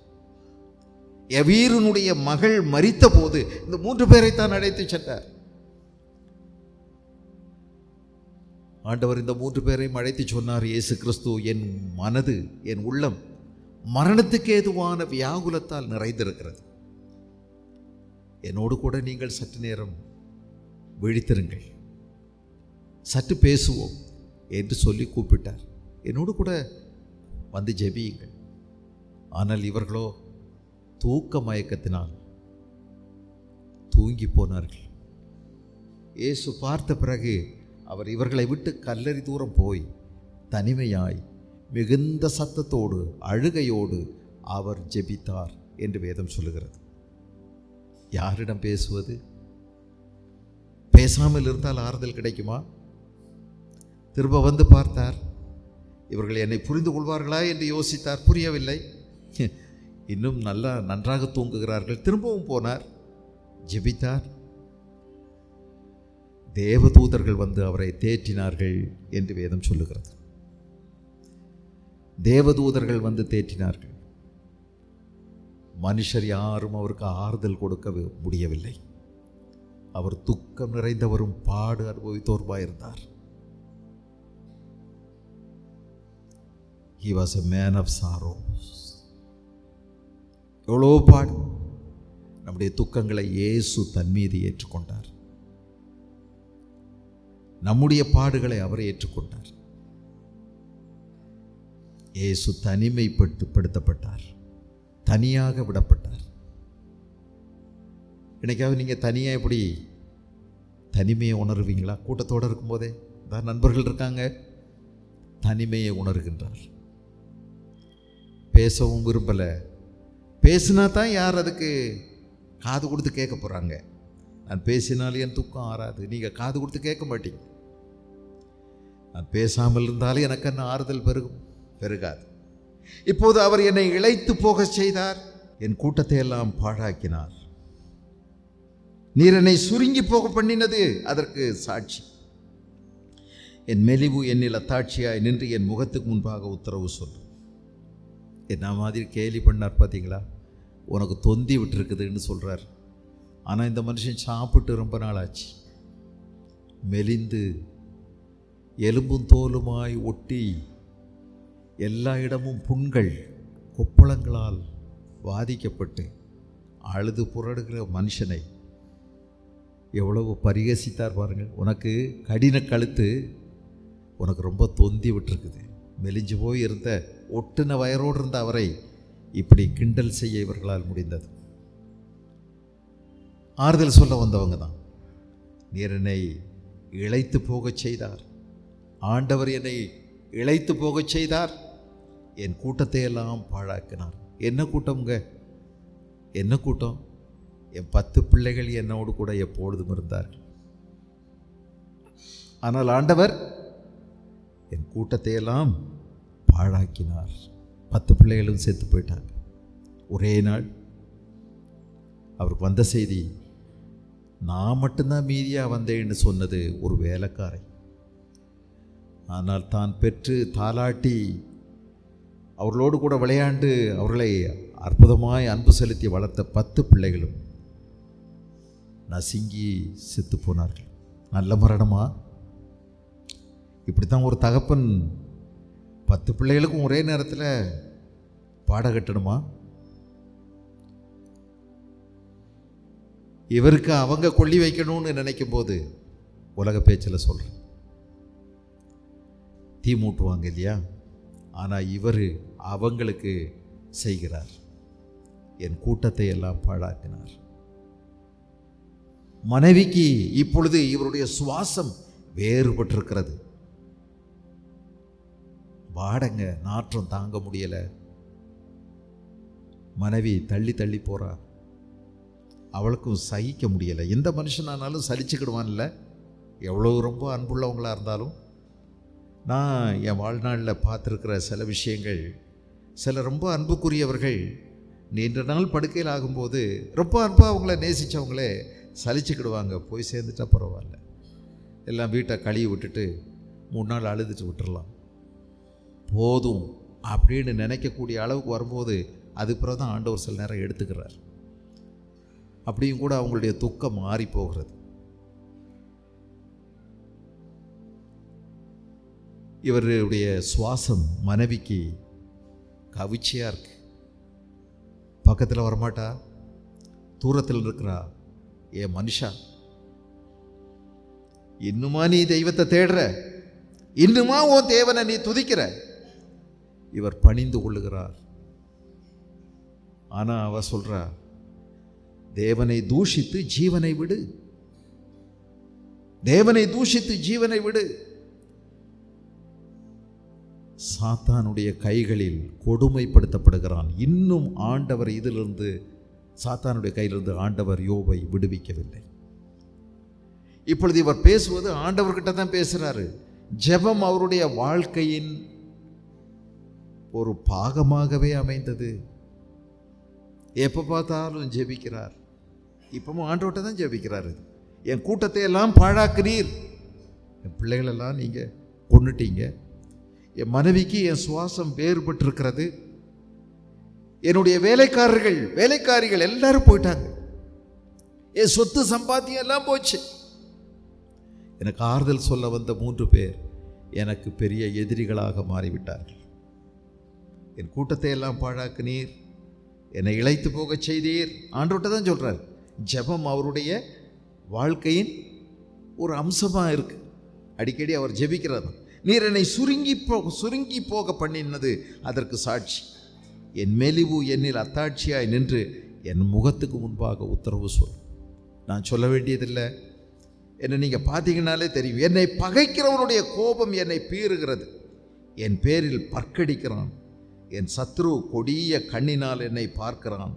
யவீருனுடைய மகள் மரித்த போது இந்த 3 பேரைத்தான் அழைத்து சென்றார். ஆண்டவர் இந்த 3 பேரையும் அழைத்து சொன்னார், இயேசு கிறிஸ்து, என் மனது, என் உள்ளம் மரணத்துக்கு ஏதுவான வியாகுலத்தால் நிறைந்திருக்கிறது. என்னோடு கூட நீங்கள் சற்று நேரம் விழித்திருங்கள், சற்று பேசுவோம் என்று சொல்லி கூப்பிட்டார். என்னோடு கூட வந்து ஜெபியுங்கள். ஆனால் இவர்களோ தூக்க மயக்கத்தினால் தூங்கி போனார்கள். இயேசு பார்த்த பிறகு அவர் இவர்களை விட்டு கல்லறி தூரம் போய் தனிமையாய் மிகுந்த சத்தத்தோடு அழுகையோடு அவர் ஜெபித்தார் என்று வேதம் சொல்லுகிறது. யாரிடம் பேசுவது? பேசாமல் இருந்தால் ஆறுதல் கிடைக்குமா? திரும்ப வந்து பார்த்தார். இவர்கள் என்னை புரிந்து கொள்வார்களா என்று யோசித்தார். புரியவில்லை. இன்னும் நன்றாக தூங்குகிறார்கள். திரும்பவும் போனார், ஜெபித்தார். தேவதூதர்கள் வந்து அவரை தேற்றினார்கள் என்று வேதம் சொல்லுகிறது. தேவதூதர்கள் வந்து தேற்றினார்கள். மனுஷர் யாரும் அவருக்கு ஆறுதல் கொடுக்க முடியவில்லை. அவர் துக்கம் நிறைந்தவரும் பாடு அனுபவித்தோர்பாயிருந்தார். He was a man of sorrows. எவ்வளோ பாடு! நம்முடைய துக்கங்களை இயேசு தன் மீது ஏற்றுக்கொண்டார். நம்முடைய பாடுகளை அவர் ஏற்றுக்கொண்டார். இயேசு தனிமைப்படுத்தப்பட்டார், தனியாக விடப்பட்டார். என்னைக்காவது நீங்கள் தனியாக எப்படி தனிமையை உணர்வீங்களா? கூட்டத்தோடு இருக்கும்போதே தான் நண்பர்கள் இருக்காங்க, தனிமையை உணர்கின்றார். பேசவும் விரும்பலை. பேசினா தான் யார் அதுக்கு காது கொடுத்து கேட்க போகிறாங்க. நான் பேசினாலும் என் துக்கம் ஆறாது, நீங்கள் காது கொடுத்து கேட்க மாட்டீங்க. நான் பேசாமல் இருந்தாலும் எனக்கு என்ன ஆறுதல் பெருகாது. இப்போது அவர் என்னை இளைத்து போக செய்தார், என் கூட்டத்தை எல்லாம் பாழாக்கினார். நீர் என்னை சுருங்கி போக பண்ணினது அதற்கு சாட்சி. என் மெலிவு என்னில் அத்தாட்சியாய் நின்று என் முகத்துக்கு முன்பாக உத்தரவு சொல்லு. என்ன மாதிரி கேலி பண்ணார் பார்த்தீங்களா? உனக்கு தொந்தி விட்டுருக்குதுன்னு சொல்கிறார். ஆனால் இந்த மனுஷன் சாப்பிட்டு ரொம்ப நாள் ஆச்சு. மெலிந்து எலும்பும் தோலுமாய் ஒட்டி எல்லா இடமும் புண்கள் கொப்பளங்களால் பாதிக்கப்பட்டு அழுது புரடுகிற மனுஷனை எவ்வளவு பரிகசித்தார் பாருங்கள். உனக்கு கடின கழுத்து, உனக்கு ரொம்ப தொந்தி விட்டுருக்குது. மெலிஞ்சு போய் இருந்த ஒட்டுன வயரோடு இருந்த அவரை இப்படி கிண்டல் செய்ய இவர்களால் முடிந்தது. ஆறுதல் சொல்ல வந்தவங்க தான். நீர் என்னை இளைத்து போகச் செய்தார். ஆண்டவர் என்னை இளைத்து போகச் செய்தார். என் கூட்டத்தை எல்லாம் பாழாக்கினார். என்ன கூட்டம்ங்க? என்ன கூட்டம்? என் 10 பிள்ளைகள் என்னோடு கூட எப்பொழுதும் இருந்தார்கள். ஆனால் ஆண்டவர் என் கூட்டத்தை எல்லாம் பாழாக்கினார். 10 பிள்ளைகளும் செத்து போயிட்டாங்க. ஒரே நாள் அவருக்கு வந்த செய்தி, நான் மட்டும்தான் மீதியாக வந்தேன்னு சொன்னது ஒரு வேலைக்காரை. ஆனால் தான் பெற்று தாலாட்டி அவர்களோடு கூட விளையாண்டு அவர்களை அற்புதமாய் அன்பு செலுத்தி வளர்த்த 10 பிள்ளைகளும் நசுங்கி செத்து போனார்கள். நல்ல மரணமா? இப்படி தான் ஒரு தகப்பன் 10 பிள்ளைகளுக்கும் ஒரே நேரத்தில் பாட கட்டணுமா? இவருக்கு அவங்க கொள்ளி வைக்கணும்னு நினைக்கும் போது உலக பேச்சில் சொல்கிறேன், தீ மூட்டுவாங்க இல்லையா? ஆனால் இவர் அவங்களுக்கு செய்கிறார். என் கூட்டத்தை எல்லாம் பாழாக்கினார். மனைவிக்கு இப்பொழுது இவருடைய சுவாசம் வேறுபட்டிருக்கிறது. வாடங்க, நாற்றம் தாங்க முடியல. மனைவி தள்ளி தள்ளி போறா. அவளுக்கும் சகிக்க முடியலை. எந்த மனுஷனானாலும் சலிச்சுக்கிடுவான்ல, எவ்வளோ ரொம்ப அன்புள்ளவங்களாக இருந்தாலும். நான் என் வாழ்நாளில் பார்த்துருக்கிற சில விஷயங்கள், சில ரொம்ப அன்புக்குரியவர்கள் நீண்ட நாள் படுக்கையில் ஆகும்போது ரொம்ப அன்பாக அவங்கள நேசித்தவங்களே சலிச்சுக்கிடுவாங்க. போய் சேர்ந்துட்டா பரவாயில்ல, எல்லாம் வீட்டை கழுவி விட்டுட்டு 3 நாள் அழுதுட்டு விட்டுடலாம் போதும் அப்படின்னு நினைக்கக்கூடிய அளவுக்கு வரும்போது அதுக்கு பிறகு தான் ஆண்டவர் சில நேரம் எடுத்துக்கிறார். அப்படியும் கூட அவங்களுடைய துக்கம் மாறி போகிறது. இவருடைய சுவாசம் மனைவிக்கு கவிச்சியாக இருக்கு. பக்கத்தில் வரமாட்டா, தூரத்தில் இருக்கிறா. ஏ மனுஷா, இன்னுமா நீ தெய்வத்தை தேடுற? இன்னுமா உன் தேவனை நீ துதிக்கிற? இவர் பணிந்து கொள்ளுகிறார். ஆனா அவ சொல்றா, தேவனை தூஷித்து ஜீவனை விடு, தேவனை தூஷித்து ஜீவனை விடு. சாத்தானுடைய கைகளில் கொடுமைப்படுத்தப்படுகிறான். இன்னும் ஆண்டவர் இதிலிருந்து, சாத்தானுடைய கையிலிருந்து ஆண்டவர் யோபை விடுவிக்கவில்லை. இப்பொழுது இவர் பேசுவது ஆண்டவர்கிட்ட தான் பேசுறாரு. ஜெபம் அவருடைய வாழ்க்கையின் ஒரு பாகமாகவே அமைந்தது. எப்போ பார்த்தாலும் ஜெபிக்கிறார். இப்பவும் ஆண்டவர்கிட்ட தான் ஜெபிக்கிறாரு. என் கூட்டத்தை எல்லாம் பாழாக்குறீர், என் பிள்ளைகளெல்லாம் நீங்கள் கொன்னுட்டீங்க, என் மனைவிக்கு என் சுவாசம் வேறுபட்டிருக்கிறது, என்னுடைய வேலைக்காரிகள் எல்லாரும் போயிட்டாங்க, என் சொத்து சம்பாத்தியம் எல்லாம் போச்சு. எனக்கு ஆறுதல் சொல்ல வந்த 3 பேர் எனக்கு பெரிய எதிரிகளாக மாறிவிட்டார்கள். என் கூட்டத்தை எல்லாம் பாழாக்குனீர், என்னை இழைத்து போக செய்தீர். ஆண்டவர்கிட்ட தான் சொல்றார். ஜெபம் அவருடைய வாழ்க்கையின் ஒரு அம்சமாக இருக்கு. அடிக்கடி அவர் ஜெபிக்கிறார். நீர் என்னை சுருங்கி போக பண்ணினது அதற்கு சாட்சி. என் மெலிவு என்னில் அத்தாட்சியாய் நின்று என் முகத்துக்கு முன்பாக உத்தரவு சொல். நான் சொல்ல வேண்டியதில்லை, என்னை நீங்கள் பார்த்தீங்கன்னாலே தெரியும். என்னை பகைக்கிறவனுடைய கோபம் என்னை பீறுகிறது, என் பேரில் பற்கடிக்கிறான், என் சத்ரு கொடிய கண்ணினால் என்னை பார்க்கிறான்.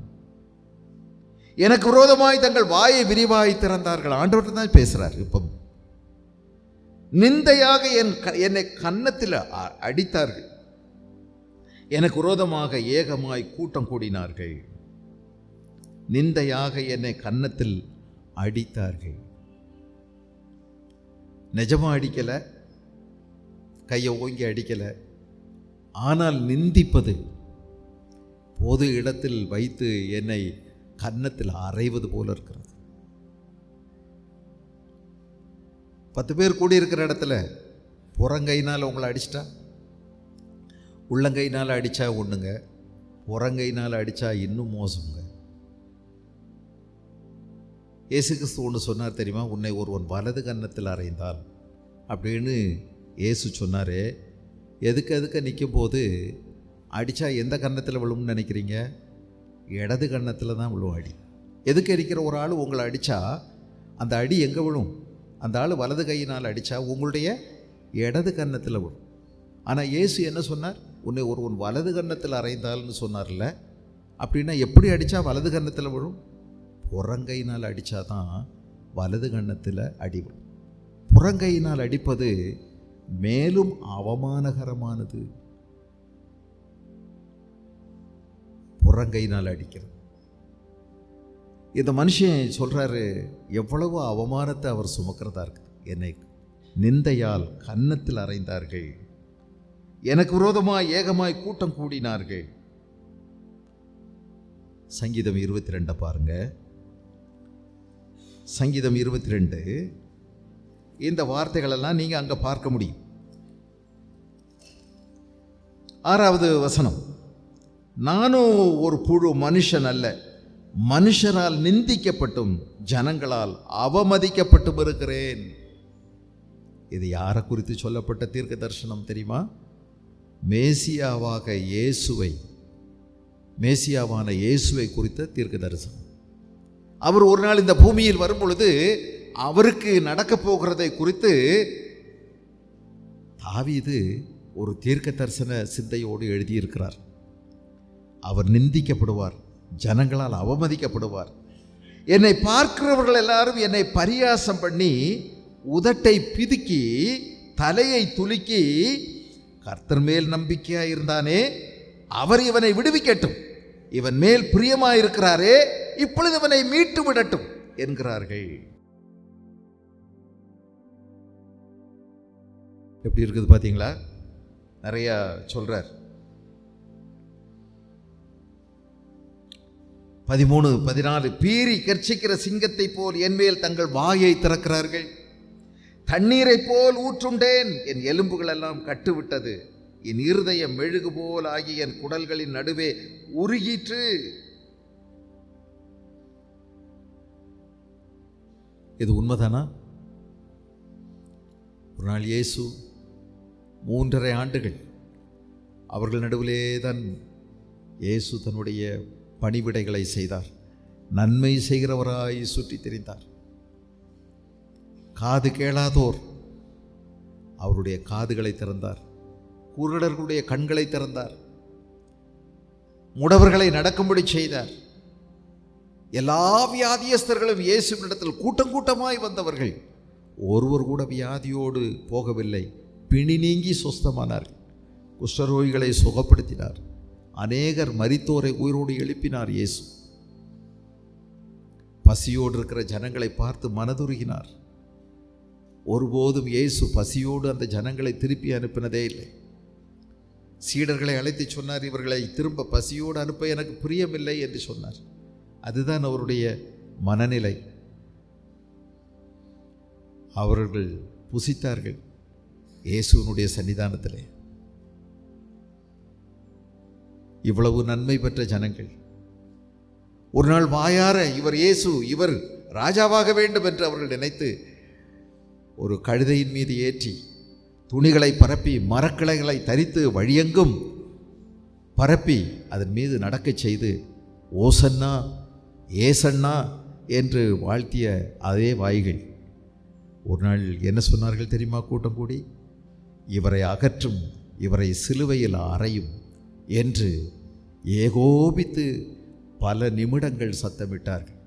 எனக்கு விரோதமாய் தங்கள் வாயை விரிவாய் திறந்தார்கள். ஆண்டவர்கிட்ட தான் பேசுகிறார். இப்போ நிந்தையாக என்னை கன்னத்தில் அடித்தார்கள், எனக்கு விரோதமாக ஏகமாய் கூட்டம் கூடினார்கள். நிந்தையாக என்னை கன்னத்தில் அடித்தார்கள். நிஜமா அடிக்கலை, கையை ஓங்கி அடிக்கலை, ஆனால் நிந்திப்பது, பொது இடத்தில் வைத்து என்னை கன்னத்தில் அறைவது போல இருக்கிறது. 10 பேர் கூடியிருக்கிற இடத்துல புறங்கையினால் உங்களை அடிச்சிட்டா, உள்ளங்கையினால் அடித்தா ஒன்றுங்க, புறங்கையினால் அடித்தா இன்னும் மோசங்க. இயேசு கிறிஸ்து ஒன்று சொன்னார் தெரியுமா? உன்னை ஒருவன் வலது கன்னத்தில் அறைந்தால் அப்படின்னு இயேசு சொன்னார். எதுக்க நிற்கும் போது அடித்தா எந்த கன்னத்தில் விழும்னு நினைக்கிறீங்க? இடது கன்னத்தில் தான் விழும் அடி. எதுக்கு இருக்கிற ஒரு ஆள் உங்களை அடித்தா அந்த அடி எங்கே விழும்? அந்த ஆள் வலது கையினால் அடித்தா உங்களுடைய இடது கன்னத்தில் விழும். ஆனால் இயேசு என்ன சொன்னார்? உன்னை ஒருவன் வலது கன்னத்தில் அறைந்தால்னு சொன்னார்ல. அப்படின்னா எப்படி அடித்தா வலது கன்னத்தில் விழும்? புறங்கையினால் அடித்தா தான் வலது கன்னத்தில் அடி விழும். புறங்கையினால் அடிப்பது மேலும் அவமானகரமானது. புறங்கையினால் அடிக்கிறது. இந்த மனுஷன் சொல்றாரு, எவ்வளவு அவமானத்தை அவர் சுமக்கிறதா இருக்கு. என்னை நிந்தையால் கன்னத்தில் அறைந்தார்கள், எனக்கு விரோதமாய் ஏகமாய் கூட்டம் கூடினார்கள். சங்கீதம் 22 பாருங்க. சங்கீதம் 22 இந்த வார்த்தைகளெல்லாம் நீங்கள் அங்கே பார்க்க முடியும். 6வது வசனம், நானும் ஒரு புழு மனுஷன் அல்ல, மனுஷரால் நிந்திக்கப்பட்டும் ஜனங்களால் அவமதிக்கப்பட்டும் இருக்கிறேன். இது யாரை குறித்து சொல்லப்பட்ட தீர்க்க தரிசனம் தெரியுமா? மேசியாவான இயேசுவை குறித்த தீர்க்க தரிசனம். அவர் ஒரு நாள் இந்த பூமியில் வரும் பொழுது அவருக்கு நடக்கப் போகிறதை குறித்து தாவீது ஒரு தீர்க்க தரிசன சிந்தையோடு எழுதியிருக்கிறார். அவர் நிந்திக்கப்படுவார், ஜனங்களால் அவமதிக்கப்படுவார். என்னை பார்க்கிறவர்கள் எல்லாரும் என்னை பரியாசம் பண்ணி உதட்டை பிதுக்கி தலையை துலுக்கி, கர்த்தர் மேல் நம்பிக்கையாக இருந்தானே, அவர் இவனை விடுவிக்கட்டும், இவன் மேல் பிரியமாயிருக்கிறாரே, இப்பொழுது இவனை மீட்டு விடட்டும் என்கிறார்கள். எப்படி இருக்குது பார்த்தீங்களா? நிறைய சொல்றார். 13-14 பீறி கர்ச்சிக்கிற சிங்கத்தை போல் என்மேல் தங்கள் வாயை திறக்கிறார்கள். தண்ணீரை போல் ஊற்றுண்டேன், என் எலும்புகள் எல்லாம் கட்டுவிட்டது. என் இருதயம் மெழுகு போல் ஆகி என் குடல்களின் நடுவே உருகிற்று. இது உண்மைதானா? ஒரு நாள் இயேசு 3.5 ஆண்டுகள் அவர்கள் நடுவிலே தான் இயேசு தன்னுடைய பணிவிடைகளை செய்தார். நன்மை செய்கிறவராய் சுற்றி திரிந்தார். காது கேளாதோர் அவருடைய காதுகளை திறந்தார். குருடர்களுடைய கண்களை திறந்தார். முடவர்களை நடக்கும்படி செய்தார். எல்லா வியாதியஸ்தர்களும் இயேசுவினிடத்தில் கூட்டம் கூட்டமாய் வந்தவர்கள். ஒருவர் கூட வியாதியோடு போகவில்லை. பிணி நீங்கி சொஸ்தமானார்கள். குஷ்டரோகிகளை சுகப்படுத்தினார். அநேகர் மரித்தோரை உயிரோடு எழுப்பினார். இயேசு பசியோடு இருக்கிற ஜனங்களை பார்த்து மனதுருகினார். ஒருபோதும் இயேசு பசியோடு அந்த ஜனங்களை திருப்பி அனுப்பினதே இல்லை. சீடர்களை அழைத்து சொன்னார், இவர்களை திரும்ப பசியோடு அனுப்ப எனக்கு பிரியமில்லை என்று சொன்னார். அதுதான் அவருடைய மனநிலை. அவர்கள் புசித்தார்கள் இயேசுவினுடைய சன்னிதானத்திலே. இவ்வளவு நன்மை பெற்ற ஜனங்கள் ஒரு நாள் வாயார இவர் இயேசு, இவர் ராஜாவாக வேண்டும் என்று அவர்கள் நினைத்து ஒரு கழுதையின் மீது ஏற்றி துணிகளை பரப்பி மரக்கிளைகளை தரித்து வழியெங்கும் பரப்பி அதன் மீது நடக்கச் செய்து ஓசன்னா ஏசன்னா என்று வாழ்த்திய அதே வாய்கள் ஒரு நாள் என்ன சொன்னார்கள் தெரியுமா? கூட்டம் கூடி, இவரை அகற்றும், இவரை சிலுவையில் அறையும் என்று ஏகோபித்து பல நிமிடங்கள் சத்தமிட்டார்கள்.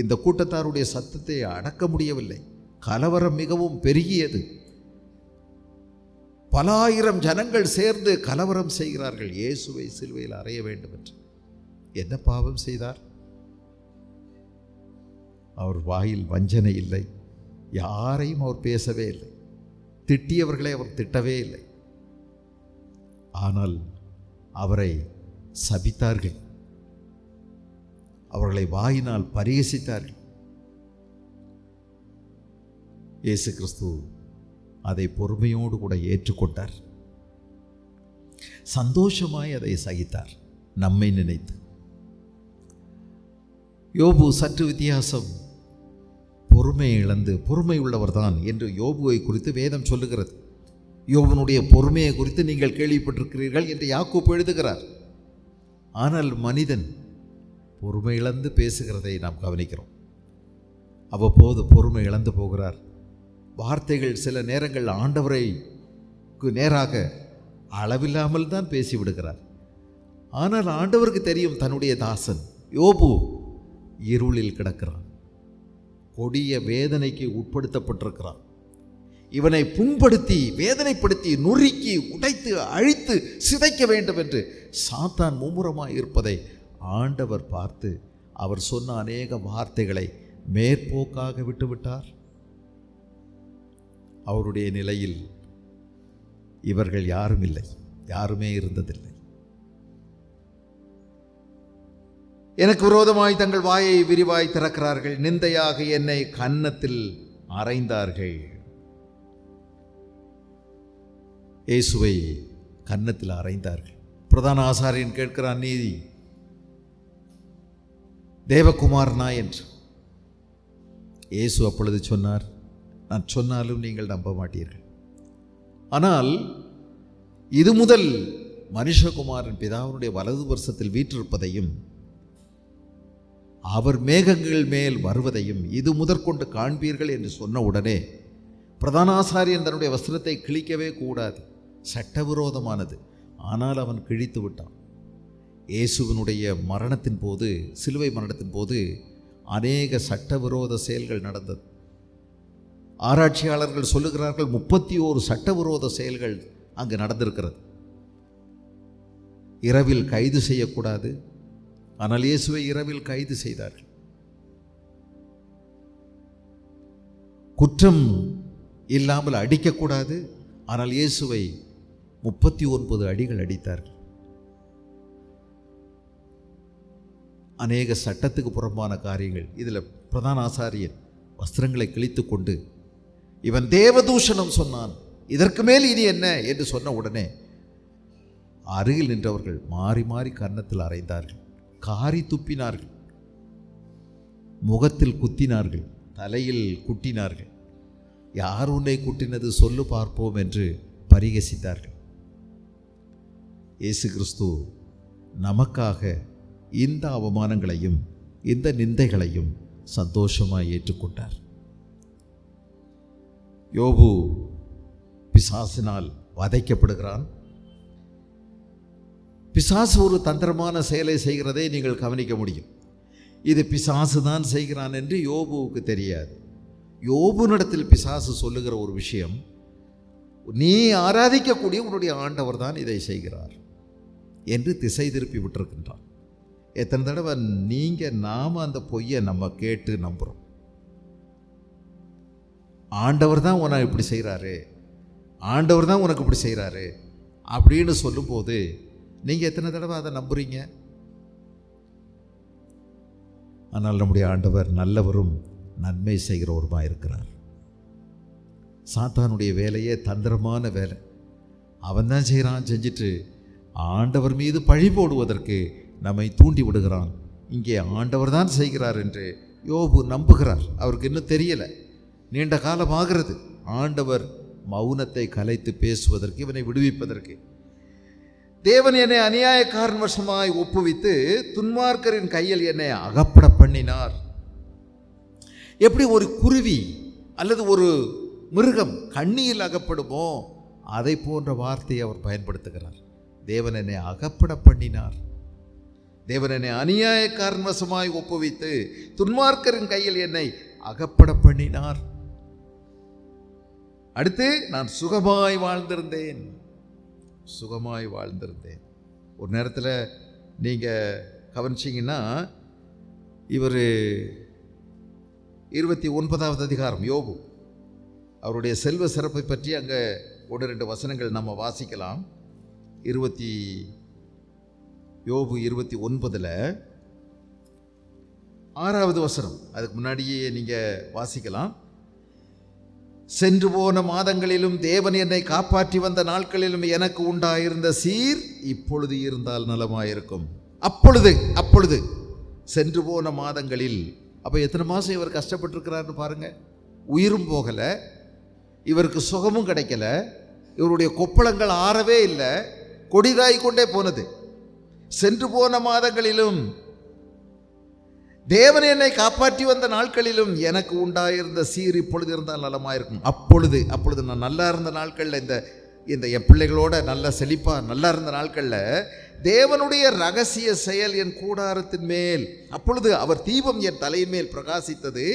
இந்த கூட்டத்தாருடைய சத்தத்தை அடக்க முடியவில்லை. கலவரம் மிகவும் பெருகியது. பல ஆயிரம் ஜனங்கள் சேர்ந்து கலவரம் செய்கிறார்கள், இயேசுவை சிலுவையில் அறைய வேண்டும் என்று. என்ன பாவம் செய்தார்? அவர் வாயில் வஞ்சனை இல்லை. யாரையும் அவர் பேசவே இல்லை. திட்டியவர்களை அவர் திட்டவே இல்லை. ஆனால் அவரை சபித்தார்கள். அவர்களை வாயினால் பரிகசித்தார்கள். இயேசு கிறிஸ்து அதை பொறுமையோடு கூட ஏற்றுக்கொண்டார். சந்தோஷமாய் அதை சகித்தார், நம்மை நினைத்து. யோபு சற்று வித்தியாசம். பொறுமை இழந்து பொறுமை உள்ளவர்தான் என்று யோபுவை குறித்து வேதம் சொல்லுகிறது. யோபனுடைய பொறுமையை குறித்து நீங்கள் கேள்விப்பட்டிருக்கிறீர்கள் என்று யாக்கோபு எழுதுகிறார். ஆனால் மனிதன் பொறுமை இழந்து பேசுகிறதை நாம் கவனிக்கிறோம். அவ்வப்போது பொறுமை இழந்து போகிறார். வார்த்தைகள் சில நேரங்கள் ஆண்டவரைக்கு நேராக அளவில்லாமல் தான் பேசிவிடுகிறார். ஆனால் ஆண்டவருக்கு தெரியும் தன்னுடைய தாசன் யோபு இருளில் கிடக்கிறான், கொடிய வேதனைக்கு உட்படுத்தப்பட்டிருக்கிறான். இவனை புண்படுத்தி வேதனைப்படுத்தி நொறுக்கி உடைத்து அழித்து சிதைக்க வேண்டும் என்று சாத்தான் மும்முரமாய் இருப்பதை ஆண்டவர் பார்த்து அவர் சொன்ன அநேக வார்த்தைகளை மேற்போக்காக விட்டுவிட்டார். அவருடைய நிலையில் இவர்கள் யாரும் இல்லை, யாருமே இருந்ததில்லை. எனக்கு விரோதமாய் தங்கள் வாயை விரிவாய் திறக்கிறார்கள், நிந்தையாக என்னை கன்னத்தில் அறைந்தார்கள். இயேசுவை கன்னத்தில் அறைந்தார்கள். பிரதான ஆசாரியன் கேட்கிறான், நீ தேவகுமாரனா என்று. இயேசு அப்பொழுது சொன்னார், நான் சொன்னாலும் நீங்கள் நம்ப மாட்டீர்கள். ஆனால் இது முதல் மனுஷகுமாரன் பிதாவினுடைய வலது வருஷத்தில் வீற்றிருப்பதையும் அவர் மேகங்கள் மேல் வருவதையும் இது முதற்கொண்டு காண்பீர்கள் என்று சொன்ன உடனே பிரதான ஆசாரியன் தன்னுடைய வஸ்திரத்தை கிழிக்கவே கூடாது, சட்டவிரோதமானது. ஆனால் அவன் கிழித்து விட்டான். இயேசுவினுடைய மரணத்தின் போது, சிலுவை மரணத்தின் போது அநேக சட்டவிரோத செயல்கள் நடந்தது. ஆராய்ச்சியாளர்கள் சொல்லுகிறார்கள் 31 சட்டவிரோத செயல்கள் அங்கு நடந்திருக்கிறது. இரவில் கைது செய்யக்கூடாது, ஆனால் இயேசுவை இரவில் கைது செய்தார்கள். குற்றம் இல்லாமல் அடிக்கக்கூடாது, ஆனால் இயேசுவை 39 அடிகள் அடித்தார்கள். அநேக சட்டத்துக்கு புறம்பான காரியங்கள். இதில் பிரதான ஆசாரியன் வஸ்திரங்களை கிழித்து கொண்டு இவன் தேவதூஷணம் சொன்னான், இதற்கு மேல் இனி என்ன என்று சொன்ன உடனே அருகில் நின்றவர்கள் மாறி மாறி கன்னத்தில் அறைந்தார்கள், காரி துப்பினார்கள், முகத்தில் குத்தினார்கள், தலையில் குட்டினார்கள். யார் உன்னை குட்டினது சொல்லு பார்ப்போம் என்று பரிகசித்தார்கள். இயேசு கிறிஸ்து நமக்காக இந்த அவமானங்களையும் இந்த நிந்தைகளையும் சந்தோஷமாய் ஏற்றுக்கொண்டார். யோபு பிசாசினால் வதைக்கப்படுகிறான். பிசாசு ஒரு தந்திரமான செயலை செய்கிறதை நீங்கள் கவனிக்க முடியும். இது பிசாசு தான் செய்கிறான் என்று யோபுவுக்கு தெரியாது. யோபுனிடத்தில் பிசாசு சொல்லுகிற ஒரு விஷயம், நீ ஆராதிக்கக்கூடிய உன்னுடைய ஆண்டவர் தான் இதை செய்கிறார் என்று திசை திருப்பி விட்டிருக்கின்றான். எத்தனை தடவை நாம் அந்த பொய்யை நம்ம கேட்டு நம்புகிறோம். ஆண்டவர் தான் உனக்கு இப்படி செய்கிறாரு, ஆண்டவர் தான் உனக்கு இப்படி செய்கிறாரு அப்படின்னு சொல்லும்போது நீங்கள் எத்தனை தடவை அதை நம்புறீங்க? ஆனால் நம்முடைய ஆண்டவர் நல்லவரும் நன்மை செய்கிறவருமாக இருக்கிறார். சாத்தானுடைய வேலையே தந்திரமான வேலை. அவன் தான் செய்கிறான், செஞ்சுட்டு ஆண்டவர் மீது பழி போடுவதற்கு நம்மை தூண்டி விடுகிறான். இங்கே ஆண்டவர் தான் செய்கிறார் என்று யோபு நம்புகிறார். அவருக்கு இன்னும் தெரியலை, நீண்ட காலம் ஆகிறது. ஆண்டவர் மௌனத்தை கலைத்து பேசுவதற்கு, இவனை விடுவிப்பதற்கு. தேவன் என்னை அநியாயக்காரன் வசமாய் ஒப்புவித்து துன்மார்க்கரின் கையில் என்னை அகப்பட பண்ணினார். எப்படி ஒரு குருவி அல்லது ஒரு மிருகம் கண்ணியில் அகப்படுமோ அதை போன்ற வார்த்தையை அவர் பயன்படுத்துகிறார். தேவன் என்னை அகப்பட பண்ணினார். தேவன் என்னை அநியாயக்காரன் வசமாய் ஒப்புவித்து துன்மார்க்கரின் கையில் என்னை அகப்பட பண்ணினார். அடுத்து நான் சுகமாய் வாழ்ந்திருந்தேன். சுகமாய் வாழ்ந்திருந்தேன். ஒரு நேரத்தில் நீங்கள் கவனிச்சிங்கன்னா, இவர் 29வது அதிகாரம் யோபு, அவருடைய செல்வ சிறப்பை பற்றி அங்கே 1-2 வசனங்கள் நம்ம வாசிக்கலாம். யோபு 29 6வது வசனம், அதுக்கு முன்னாடியே நீங்கள் வாசிக்கலாம். சென்று போன மாதங்களிலும் தேவன் என்னை காப்பாற்றி வந்த நாட்களிலும் எனக்கு உண்டாயிருந்த சீர் இப்பொழுது இருந்தால் நலமாயிருக்கும். அப்பொழுது சென்று போன மாதங்களில், அப்போ எத்தனை மாதம் இவர் கஷ்டப்பட்டிருக்கிறார்னு பாருங்க. உயிரும் போகலை, இவருக்கு சுகமும் கிடைக்கல, இவருடைய கொப்பளங்கள் ஆறவே இல்லை, கொடிதாய் கொண்டே போனது. சென்று போன மாதங்களிலும் தேவன் என்னை காப்பாற்றி வந்த நாட்களிலும் எனக்கு உண்டாயிருந்த சீர் இப்பொழுது இருந்தால் நலமாயிருக்கும். அப்பொழுது நான் நல்லா இருந்த நாட்களில், இந்த என் பிள்ளைகளோட நல்ல செழிப்பாக நல்லா இருந்த நாட்களில் தேவனுடைய ரகசிய செயல் என் கூடாரத்தின் மேல், அப்பொழுது அவர் தீபம் என் தலையின் மேல் பிரகாசித்தது,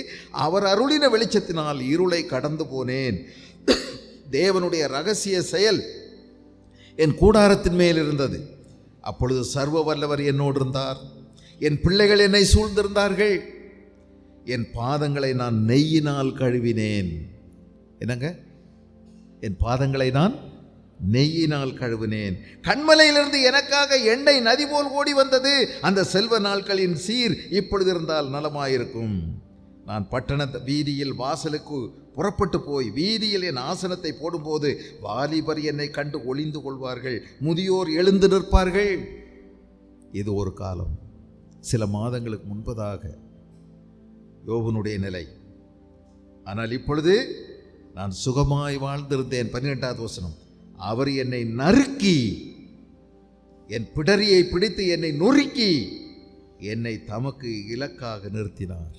அவர் அருளின வெளிச்சத்தினால் இருளை கடந்து போனேன். தேவனுடைய ரகசிய செயல் என் கூடாரத்தின் மேல் இருந்தது. அப்பொழுது சர்வ வல்லவர் என்னோடு இருந்தார், என் பிள்ளைகள் என்னை சூழ்ந்திருந்தார்கள், என் பாதங்களை நான் நெய்யினால் கழுவினேன். என்னங்க, என் பாதங்களை நான் நெய்யினால் கழுவினேன். கண்மலையிலிருந்து எனக்காக எண்ணெய் நதி போல் ஓடி வந்தது. அந்த செல்வ நாட்களின் சீர் இப்பொழுது இருந்தால் நலமாயிருக்கும். நான் பட்டண வீதியில் வாசலுக்கு புறப்பட்டு போய் வீதியில் என் ஆசனத்தை போடும்போது வாலிபர் என்னை கண்டு ஒளிந்து கொள்வார்கள், முதியோர் எழுந்து நிற்பார்கள். இது ஒரு காலம், சில மாதங்களுக்கு முன்பதாக யோபனுடைய நிலை. ஆனால் இப்பொழுது நான் சுகமாய் வாழ்ந்திருந்தேன். 18வது வசனம், அவர் என்னை நறுக்கி என் பிடரியை பிடித்து என்னை நொறுக்கி என்னை தமக்கு இலக்காக நிறுத்தினார்.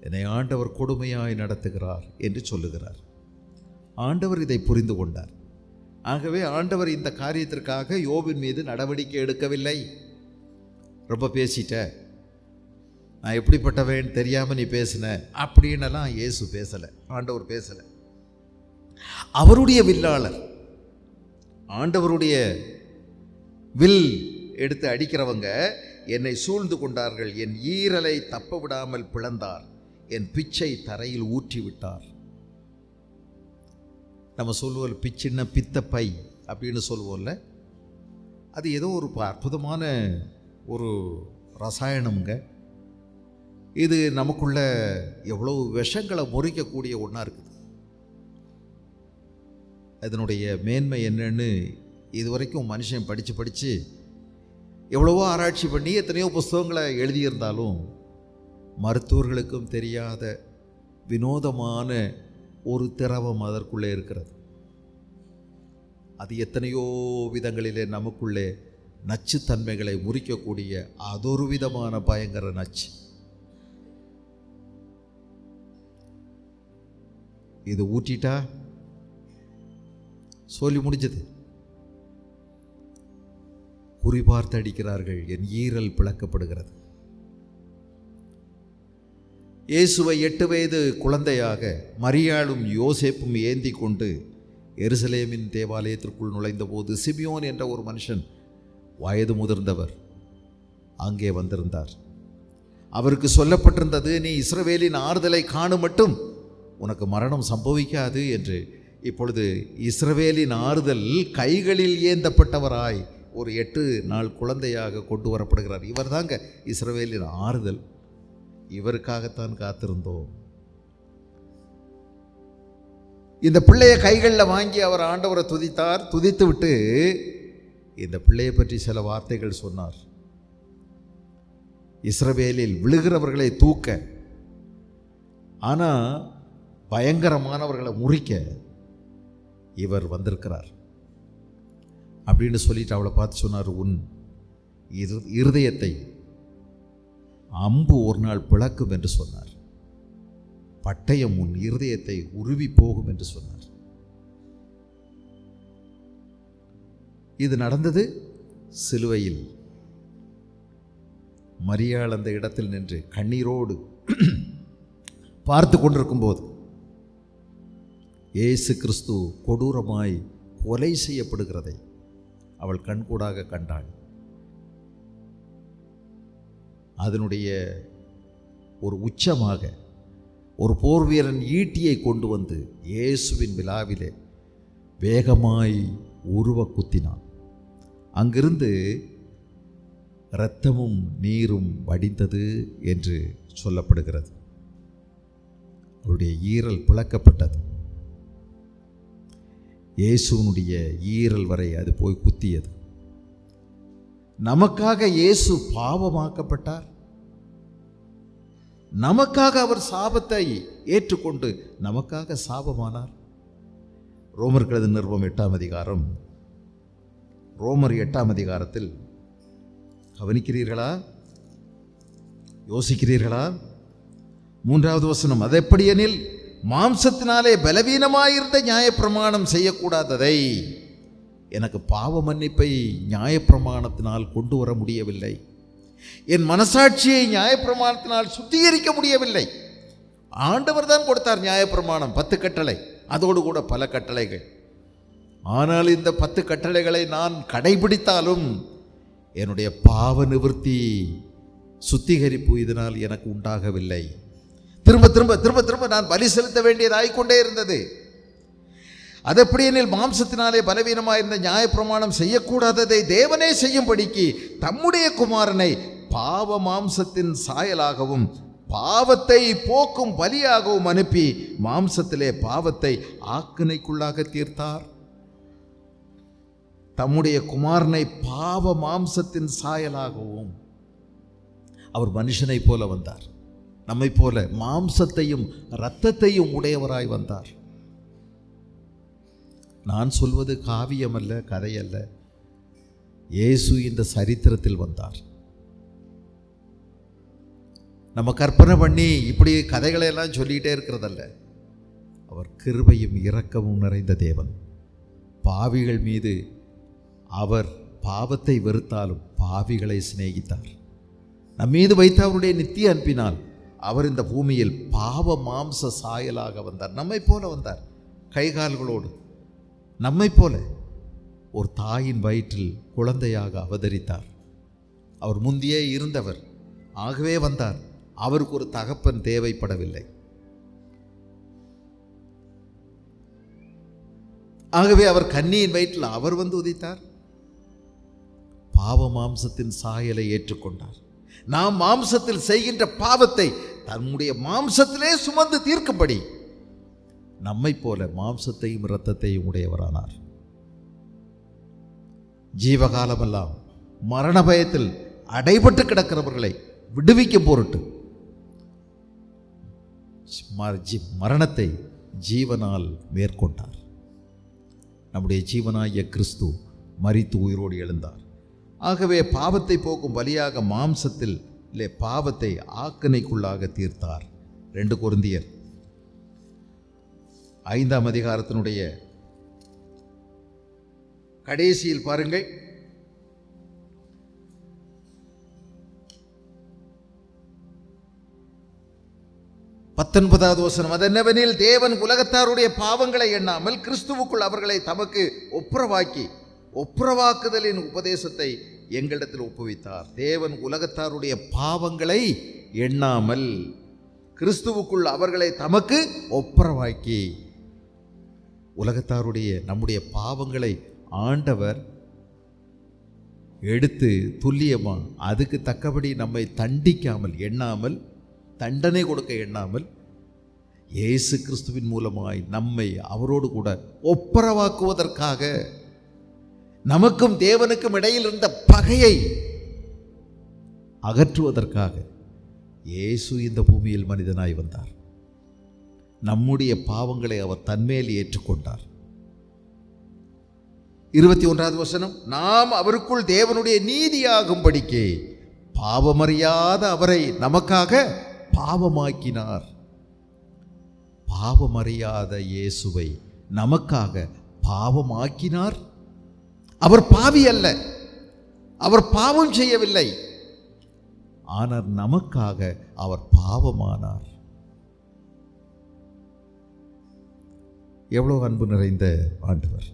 என்னை ஆண்டவர் கொடுமையாய் நடத்துகிறார் என்று சொல்லுகிறார். ஆண்டவர் இதை புரிந்து கொண்டார். ஆகவே ஆண்டவர் இந்த காரியத்திற்காக யோபின் மீது நடவடிக்கை எடுக்கவில்லை. ரொம்ப பேசிட்ட, நான் எப்படிப்பட்டவன் தெரியாமல் நீ பேசின அப்படின்னலாம் இயேசு பேசலை, ஆண்டவர் பேசலை. அவருடைய வில்லாளர், ஆண்டவருடைய வில் எடுத்து அடிக்கிறவங்க என்னை சூழ்ந்து கொண்டார்கள், என் ஈரலை தப்ப விடாமல் பிளந்தார், என் பிச்சை தரையில் ஊற்றி விட்டார். நம்ம சொல்லுவோம் பிச்சின்ன பித்த பை அப்படின்னு சொல்லுவோம்ல, அது ஏதோ ஒரு அற்புதமான ஒரு ரசாயனம்ங்க. இது நமக்குள்ள எவ்வளோ விஷங்களை முறிக்கக்கூடிய ஒன்றா இருக்குது. அதனுடைய மேன்மை என்னன்னு இதுவரைக்கும் மனுஷன் படித்து எவ்வளவோ ஆராய்ச்சி பண்ணி எத்தனையோ புஸ்தகங்களை எழுதியிருந்தாலும் மருத்துவர்களுக்கும் தெரியாத வினோதமான ஒரு திரவம் அதற்குள்ளே இருக்கிறது. அது எத்தனையோ விதங்களிலே நமக்குள்ளே நச்சுத்தன்மைகளை முறிக்கக்கூடிய அதொரு விதமான பயங்கர நச்சு. இது ஊற்றிட்டா சொல்லி முடிஞ்சது. குறிபார்த்து அடிக்கிறார்கள், என் ஈரல் பிளக்கப்படுகிறது. இயேசுவை 8 வயது குழந்தையாக மரியாளும் யோசேப்பும் ஏந்தி கொண்டு எருசலேமின் தேவாலயத்திற்குள் நுழைந்தபோது சிமியோன் என்ற ஒரு மனுஷன், வயது முதிர்ந்தவர், அங்கே வந்திருந்தார். அவருக்கு சொல்லப்பட்டிருந்தது, நீ இஸ்ரவேலின் ஆறுதலை காணும் மட்டும் உனக்கு மரணம் சம்பவிக்காது என்று. இப்பொழுது இஸ்ரவேலின் ஆறுதல் கைகளில் ஏந்தப்பட்டவராய் ஒரு 8 நாள் குழந்தையாக கொண்டு வரப்படுகிறார். இவர் தாங்க இஸ்ரவேலின் ஆறுதல். இவருக்காகத்தான் காத்திருந்தோம். இந்த பிள்ளையை கைகளில் வாங்கி அவர் ஆண்டவரை துதித்தார். துதித்து விட்டு இந்த பிள்ளையை பற்றி சில வார்த்தைகள் சொன்னார். இஸ்ரவேலில் விழுகிறவர்களை தூக்க, ஆனால் பயங்கரமானவர்களை முறிக்க இவர் வந்திருக்கிறார் அப்படின்னு சொல்லிட்டு அவளை பார்த்து சொன்னார், உன் இருதயத்தை அம்பு ஒரு நாள் பிளக்கும் என்று சொன்னார். பட்டயம் உன் இருதயத்தை உருவி போகும் என்று சொன்னார். இது நடந்தது சிலுவையில். மரியாள் அந்த இடத்தில் நின்று கண்ணீரோடு பார்த்து கொண்டிருக்கும் போது இயேசு கிறிஸ்து கொடூரமாய் கொலை செய்யப்படுகிறதை அவள் கண்கூடாக கண்டாள். அதனுடைய ஒரு உச்சமாக ஒரு போர் வீரன் ஈட்டியை கொண்டு வந்து இயேசுவின் விழாவிலே வேகமாய் உருவ குத்தினான். அங்கிருந்து இரத்தமும் நீரும் வடிந்தது என்று சொல்லப்படுகிறது. அவருடைய ஈரல் பிளக்கப்பட்டது. இயேசுனுடைய ஈரல் வரை அது போய் குத்தியது. நமக்காக இயேசு பாவமாக்கப்பட்டார். நமக்காக அவர் சாபத்தை ஏற்றுக்கொண்டு நமக்காக சாபமானார். ரோமர் எழுதின நிருபம் 8ஆம் அதிகாரம், ரோமர் 8ஆம் அதிகாரத்தில் கவனிக்கிறீர்களா, யோசிக்கிறீர்களா? 3வது வசனம், அதெப்படியெனில் மாம்சத்தினாலே பலவீனமாயிருந்த நியாயப்பிரமாணம் செய்யக்கூடாததை எனக்கு பாவ மன்னிப்பை நியாயப்பிரமாணத்தினால் கொண்டு வர முடியவில்லை. என் மனசாட்சியை நியாயப்பிரமாணத்தினால் சுத்திகரிக்க முடியவில்லை. ஆண்டவர் தான் கொடுத்தார் நியாயப்பிரமாணம், 10 கட்டளை, அதோடு கூட பல கட்டளைகள். ஆனால் இந்த 10 கட்டளைகளை நான் கடைபிடித்தாலும் என்னுடைய பாவ நிவர்த்தி சுத்திகரிப்பு இதனால் எனக்கு உண்டாகவில்லை. திரும்ப திரும்ப திரும்ப திரும்ப நான் பலி செலுத்த வேண்டியதாய்கொண்டே இருந்தது. அதெப்படியெனில் மாம்சத்தினாலே பலவீனமாயிருந்த நியாயப்பிரமாணம் செய்யக்கூடாததை தேவனே செய்யும்படிக்கு தம்முடைய குமாரனை பாவ மாம்சத்தின் சாயலாகவும் பாவத்தை போக்கும் பலியாகவும் அனுப்பி மாம்சத்திலே பாவத்தை ஆக்கினைக்குள்ளாக தீர்த்தார். தம்முடைய குமாரனை பாவ மாம்சத்தின் சாயலாகவும், அவர் மனுஷனை போல வந்தார், நம்மை போல மாம்சத்தையும் இரத்தத்தையும் உடையவராய் வந்தார். நான் சொல்வது காவியம் அல்ல, கதையல்ல. இயேசு இந்த சரித்திரத்தில் வந்தார். நம்ம கற்பனை பண்ணி இப்படி கதைகளை எல்லாம் சொல்லிக்கிட்டே இருக்கிறதல்ல. அவர் கிருபையும் இரக்கமும் நிறைந்த தேவன். பாவிகள் மீது அவர் பாவத்தை வெறுத்தாலும் பாவிகளை சிநேகித்தார். நம் மீது வைத்த அவருடைய நித்திய அன்பினால் அவர் இந்த பூமியில் பாவ மாம்ச சாயலாக வந்தார். நம்மை போல வந்தார், கைகால்களோடு. நம்மை போல ஒரு தாயின் வயிற்றில் குழந்தையாக அவதரித்தார். அவர் முந்தியே இருந்தவர், ஆகவே வந்தார். அவருக்கு ஒரு தகப்பன் தேவைப்படவில்லை. ஆகவே அவர் கன்னியின் வயிற்றில் அவர் வந்து உதித்தார். பாவ மாம்சத்தின் சாயலை ஏற்றுக்கொண்டார். நாம் மாம்சத்தில் செய்கின்ற பாவத்தை தன்னுடைய மாம்சத்திலே சுமந்து தீர்க்கும்படி நம்மை போல மாம்சத்தையும் இரத்தத்தையும் உடையவரானார். ஜீவகாலமெல்லாம் மரண பயத்தில் அடைபட்டு கிடக்கிறவர்களை விடுவிக்கும் பொருட்டு மரணத்தை ஜீவனால் மேற்கொண்டார். நம்முடைய ஜீவனாகிய கிறிஸ்து மரித்து உயிரோடு எழுந்தார். ஆகவே பாவத்தை போக்கும் பலியாக மாம்சத்தில் பாவத்தை ஆக்கினைக்குள்ளாக தீர்த்தார். 2 கொரிந்தியர் 5ஆம் அதிகாரத்தினுடைய கடைசியில் பாருங்கள், 19வது வசனம். அதென்னவெனில் தேவன் உலகத்தாருடைய பாவங்களை எண்ணாமல் கிறிஸ்துவுக்குள் அவர்களை தமக்கு ஒப்புரவாக்குதலின் உபதேசத்தை எங்களிடத்தில் ஒப்புவித்தார். தேவன் உலகத்தாருடைய பாவங்களை எண்ணாமல் கிறிஸ்துவுக்குள் அவர்களை தமக்கு ஒப்புரவாக்கி, உலகத்தாருடைய நம்முடைய பாவங்களை ஆண்டவர் எடுத்து துல்லியமா அதுக்கு தக்கபடி நம்மை தண்டிக்காமல் எண்ணாமல், தண்டனை கொடுக்க எண்ணாமல், இயேசு கிறிஸ்துவின் மூலமாய் நம்மை அவரோடு கூட ஒப்புரவாக்குவதற்காக, நமக்கும் தேவனுக்கும் இடையில் இருந்த பகையை அகற்றுவதற்காக இயேசு இந்த பூமியில் மனிதனாய் வந்தார். நம்முடைய பாவங்களை அவர் தன்மேல் ஏற்றுக்கொண்டார். 21வது வசனம். நாம் அவருக்குள் தேவனுடைய நீதியாகும்படிக்கு பாவமறியாத அவரை நமக்காக பாவமாக்கினார். பாவமறியாத இயேசுவை நமக்காக பாவமாக்கினார். அவர் பாவி அல்ல, அவர் பாவம் செய்யவில்லை, ஆனால் நமக்காக அவர் பாவமானார். எவ்வளவு அன்பு நிறைந்த ஆண்டவர்!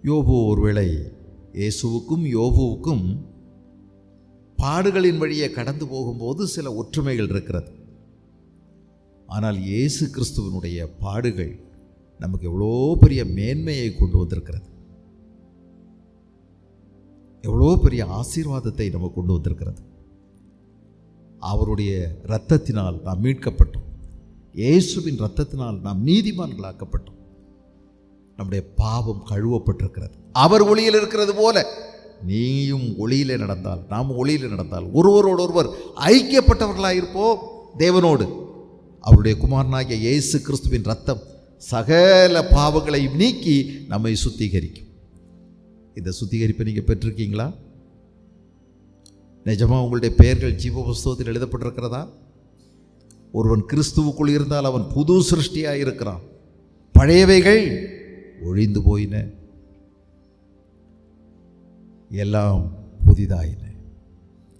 யோபு ஒருவேளை இயேசுவுக்கும் யோபுவுக்கும் பாடுகளின் வழியே கடந்து போகும்போது சில ஒற்றுமைகள் இருக்கிறது. ஆனால் இயேசு கிறிஸ்துவனுடைய பாடுகள் நமக்கு எவ்வளோ பெரிய மேன்மையை கொண்டு வந்திருக்கிறது, எவ்வளோ பெரிய ஆசீர்வாதத்தை நமக்கு கொண்டு வந்திருக்கிறது. அவருடைய இரத்தத்தினால் நாம் மீட்கப்பட்டோம். இயேசுவின் இரத்தத்தினால் நாம் நீதிமான்களாக்கப்பட்டோம். நம்முடைய பாவம் கழுவப்பட்டிருக்கிறது. அவர் ஒளியில் இருக்கிறது போல நீயும் ஒளியிலே நடந்தால், நாம் ஒளியில் நடந்தால் ஒருவரோடு ஒருவர் ஐக்கியப்பட்டவர்களாயிருப்போம் தேவனோடு. அவருடைய குமாரனாகிய இயேசு கிறிஸ்துவின் இரத்தம் சகல பாவங்களையும் நீக்கி நம்மை சுத்திகரிக்கும். இந்த சுத்திகரிப்பை நீங்கள் பெற்றிருக்கீங்களா? நிஜமாக உங்களுடைய பெயர்கள் ஜீவ புஸ்தகத்தில் எழுதப்பட்டிருக்கிறதா? ஒருவன் கிறிஸ்துவுக்குள் இருந்தால் அவன் புது சிருஷ்டியாக இருக்கிறான். பழையவைகள் ஒழிந்து போயின, எல்லாம் புதிதாயின.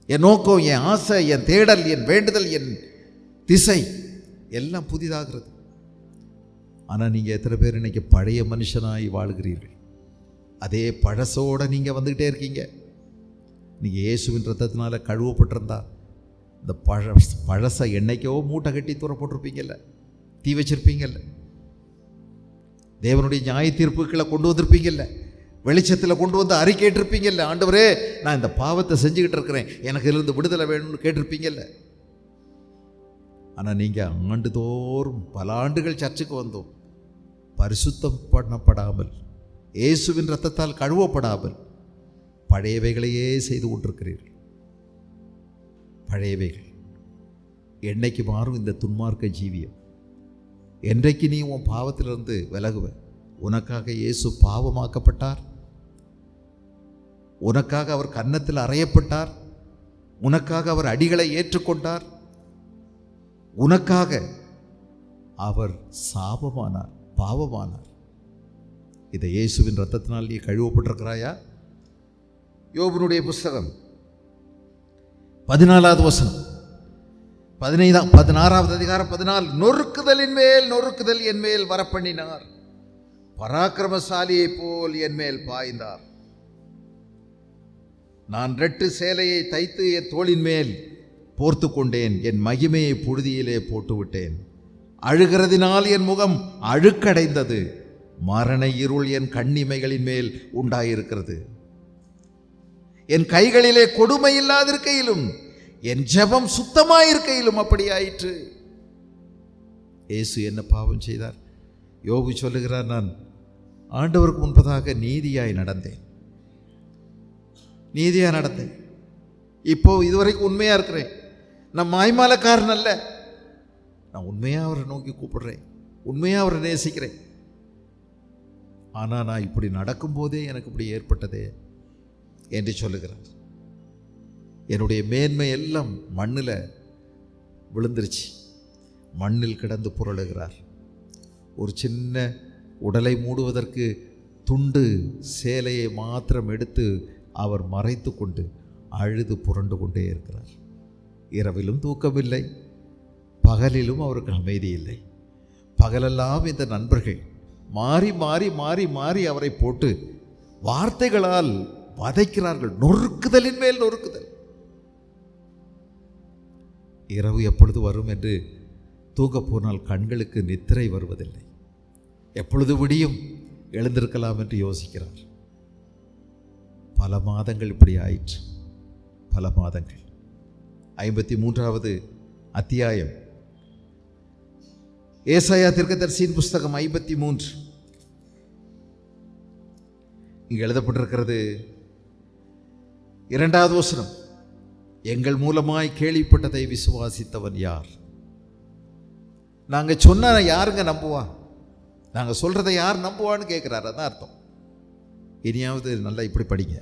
என் நோக்கம், என் ஆசை, என் தேடல், என் வேண்டுதல், என் திசை எல்லாம் புதிதாகிறது. ஆனால் நீங்கள் எத்தனை பேர் இன்னைக்கு பழைய மனுஷனாய் வாழ்கிறீர்கள்? அதே பழசோடு நீங்கள் வந்துக்கிட்டே இருக்கீங்க. நீங்கள் இயேசுவின் ரத்தத்தினால கழுவப்பட்டிருந்தா இந்த பழசை என்னைக்கோ மூட்டை கட்டி தூர போட்டிருப்பீங்கல்ல, தீ வச்சிருப்பீங்கல்ல, தேவனுடைய நியாய தீர்ப்புகளை கொண்டு வந்திருப்பீங்கல்ல, வெளிச்சத்தில் கொண்டு வந்து அறிக்கையிட்டிருப்பீங்கல்ல, ஆண்டவரே நான் இந்த பாவத்தை செஞ்சுக்கிட்டு இருக்கிறேன், எனக்கு இருந்து விடுதலை வேணும்னு கேட்டிருப்பீங்கல்ல. ஆனால் நீங்கள் ஆண்டுதோறும் பல ஆண்டுகள் சர்ச்சுக்கு வந்தோம், பரிசுத்தம் பண்ணப்படாமல், இயேசுவின் இரத்தத்தால் கழுவப்படாமல் பழையவைகளையே செய்து கொண்டிருக்கிறீர்கள். பழையவைகள் என்னைக்கு மாறும் இந்த துன்மார்க்க ஜீவியம்? என்றைக்கு நீ உன் பாவத்திலிருந்து விலகுவ? உனக்காக இயேசு பாவமாக்கப்பட்டார். உனக்காக அவர் கன்னத்தில் அறையப்பட்டார், உனக்காக அவர் அடிகளை ஏற்றுக்கொண்டார், உனக்காக அவர் சாபமானார், பாவமானார். இதை இயேசுவின் இரத்தத்தினால் நீ கழுவப்பட்டிருக்கிறாயா? யோபுனுடைய புஸ்தகம் 14வது வசனம், 16வது அதிகாரம் 14. நொறுக்குதலின் மேல் நொறுக்குதல் என் மேல் வரப்பண்ணினார், பராக்கிரமசாலியை போல் என் மேல் பாய்ந்தார். நான் 2 சேலையை தைத்து என் தோளின் மேல் போர்த்து கொண்டேன், என் மகிமையை புழுதியிலே போட்டுவிட்டேன். அழுகிறதினால் என் முகம் அழுக்கடைந்தது, மரண இருள் என் கண்ணிமைகளின் மேல் உண்டாயிருக்கிறது. என் கைகளிலே கொடுமை இல்லாதிருக்கையிலும் என் ஜெபம் சுத்தமாயிருக்கையிலும் அப்படி ஆயிற்று. இயேசு என்ன பாவம் செய்தார்? யோபு சொல்லுகிறார், நான் ஆண்டவருக்கு முன்பதாக நீதியாய் நடந்தேன். இப்போ இதுவரைக்கும் உண்மையா இருக்கிறேன். நான் மாய்மாலக்காரன் அல்ல, நான் உண்மையா அவரை நோக்கி கூப்பிடுறேன், உண்மையா அவரை நேசிக்கிறேன். ஆனால் நான் இப்படி நடக்கும்போதே எனக்கு இப்படி ஏற்பட்டதே என்று சொல்லுகிறார். என்னுடைய மேன்மை எல்லாம் மண்ணில் விழுந்துருச்சு, மண்ணில் கிடந்து புரளுகிறார். ஒரு சின்ன உடலை மூடுவதற்கு துண்டு சேலையை மாத்திரம் எடுத்து அவர் மறைத்து கொண்டு அழுது புரண்டு கொண்டே இருக்கிறார். இரவிலும் தூக்கமில்லை, பகலிலும் அவருக்கு அமைதி இல்லை. பகலெல்லாம் இந்த நண்பர்கள் மாறி மாறி மாறி மாறி அவரை போட்டு வார்த்தைகளால் வதைக்கிறார்கள். நொறுக்குதலின் மேல் நொறுக்குதல். இரவு எப்பொழுது வரும் என்று தூங்க போனால் கண்களுக்கு நித்திரை வருவதில்லை. எப்பொழுது விடியும் எழுந்திருக்கலாம் என்று யோசிக்கிறார். பல மாதங்கள் இப்படி ஆயிற்று, பல மாதங்கள். 53வது அத்தியாயம், ஏசாயா தீர்க்கதரிசியின் புஸ்தகம் 53. இங்கு எழுதப்பட்டிருக்கிறது 2வது வசனம், எங்கள் மூலமாய் கேள்விப்பட்டதை விசுவாசித்தவன் யார்? நாங்கள் சொன்ன யாருங்க நம்புவா? நாங்கள் சொல்றதை யார் நம்புவான்னு கேட்குறாரு. அதான் அர்த்தம். இனியாவது நல்லா இப்படி படிங்க.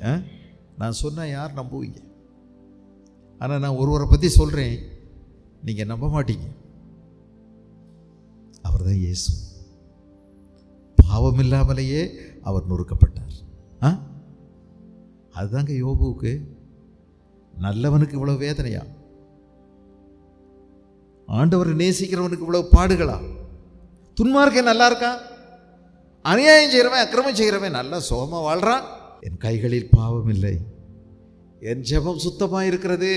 நான் சொன்ன யார் நம்புவீங்க? ஆனால் நான் ஒருவரை பற்றி சொல்கிறேன், நீங்கள் நம்ப மாட்டீங்க. அவர் தான் இயேசு. பாவம் இல்லாமலேயே அவர் நொறுக்கப்பட்டார். அதுதாங்க யோபுவுக்கு. நல்லவனுக்கு இவ்வளவு வேதனையா? ஆண்டவரை நேசிக்கிறவனுக்கு இவ்வளவு பாடுகளா? துன்மார்க்கன் நல்லா இருக்கான், அநியாயம் செய்கிறவன் அக்கிரமம் செய்கிறவன் நல்லா சுகமா வாழ்றான். என் கைகளில் பாவம் இல்லை, என் ஜெபம் சுத்தமாக இருக்கிறது.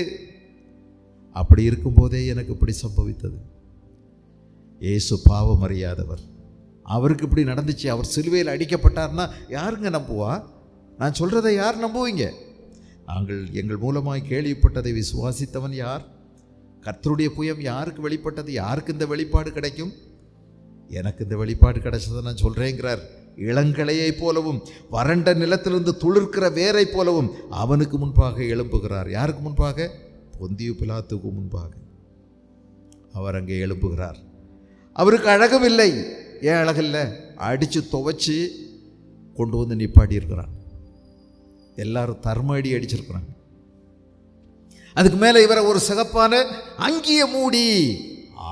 அப்படி இருக்கும்போதே எனக்கு இப்படி சம்பவித்தது. இயேசு பாவம் அறியாதவர், அவருக்கு இப்படி நடந்துச்சு. அவர் சிலுவையில் அடிக்கப்பட்டார்னா யாருங்க நம்புவா? நான் சொல்றதை யார் நம்புவீங்க? எங்கள் மூலமாய் கேள்விப்பட்டதை விசுவாசித்தவன் யார்? கர்த்தருடைய புயம் யாருக்கு வெளிப்பட்டது? யாருக்கு இந்த வெளிப்பாடு கிடைக்கும்? எனக்கு இந்த வெளிப்பாடு கிடைச்சதை நான் சொல்றேங்கிறார். இளங்கலையை போலவும் வறண்ட நிலத்திலிருந்து துளிர்க்கிற வேரை போலவும் அவனுக்கு முன்பாக எழும்புகிறார். யாருக்கு முன்பாக? பொந்தியு பிலாத்துக்கு முன்பாக அவர் அங்கே எழும்புகிறார். அவருக்கு அழகும் இல்லை. ஏன் அழகில்லை? அடித்து துவைச்சி கொண்டு வந்து நிப்பாட்டி இருக்கிறான். எல்லாரும் தர்ம அடி அடிச்சிருக்கிறாங்க. அதுக்கு மேலே இவரை ஒரு சிகப்பான அங்கிய மூடி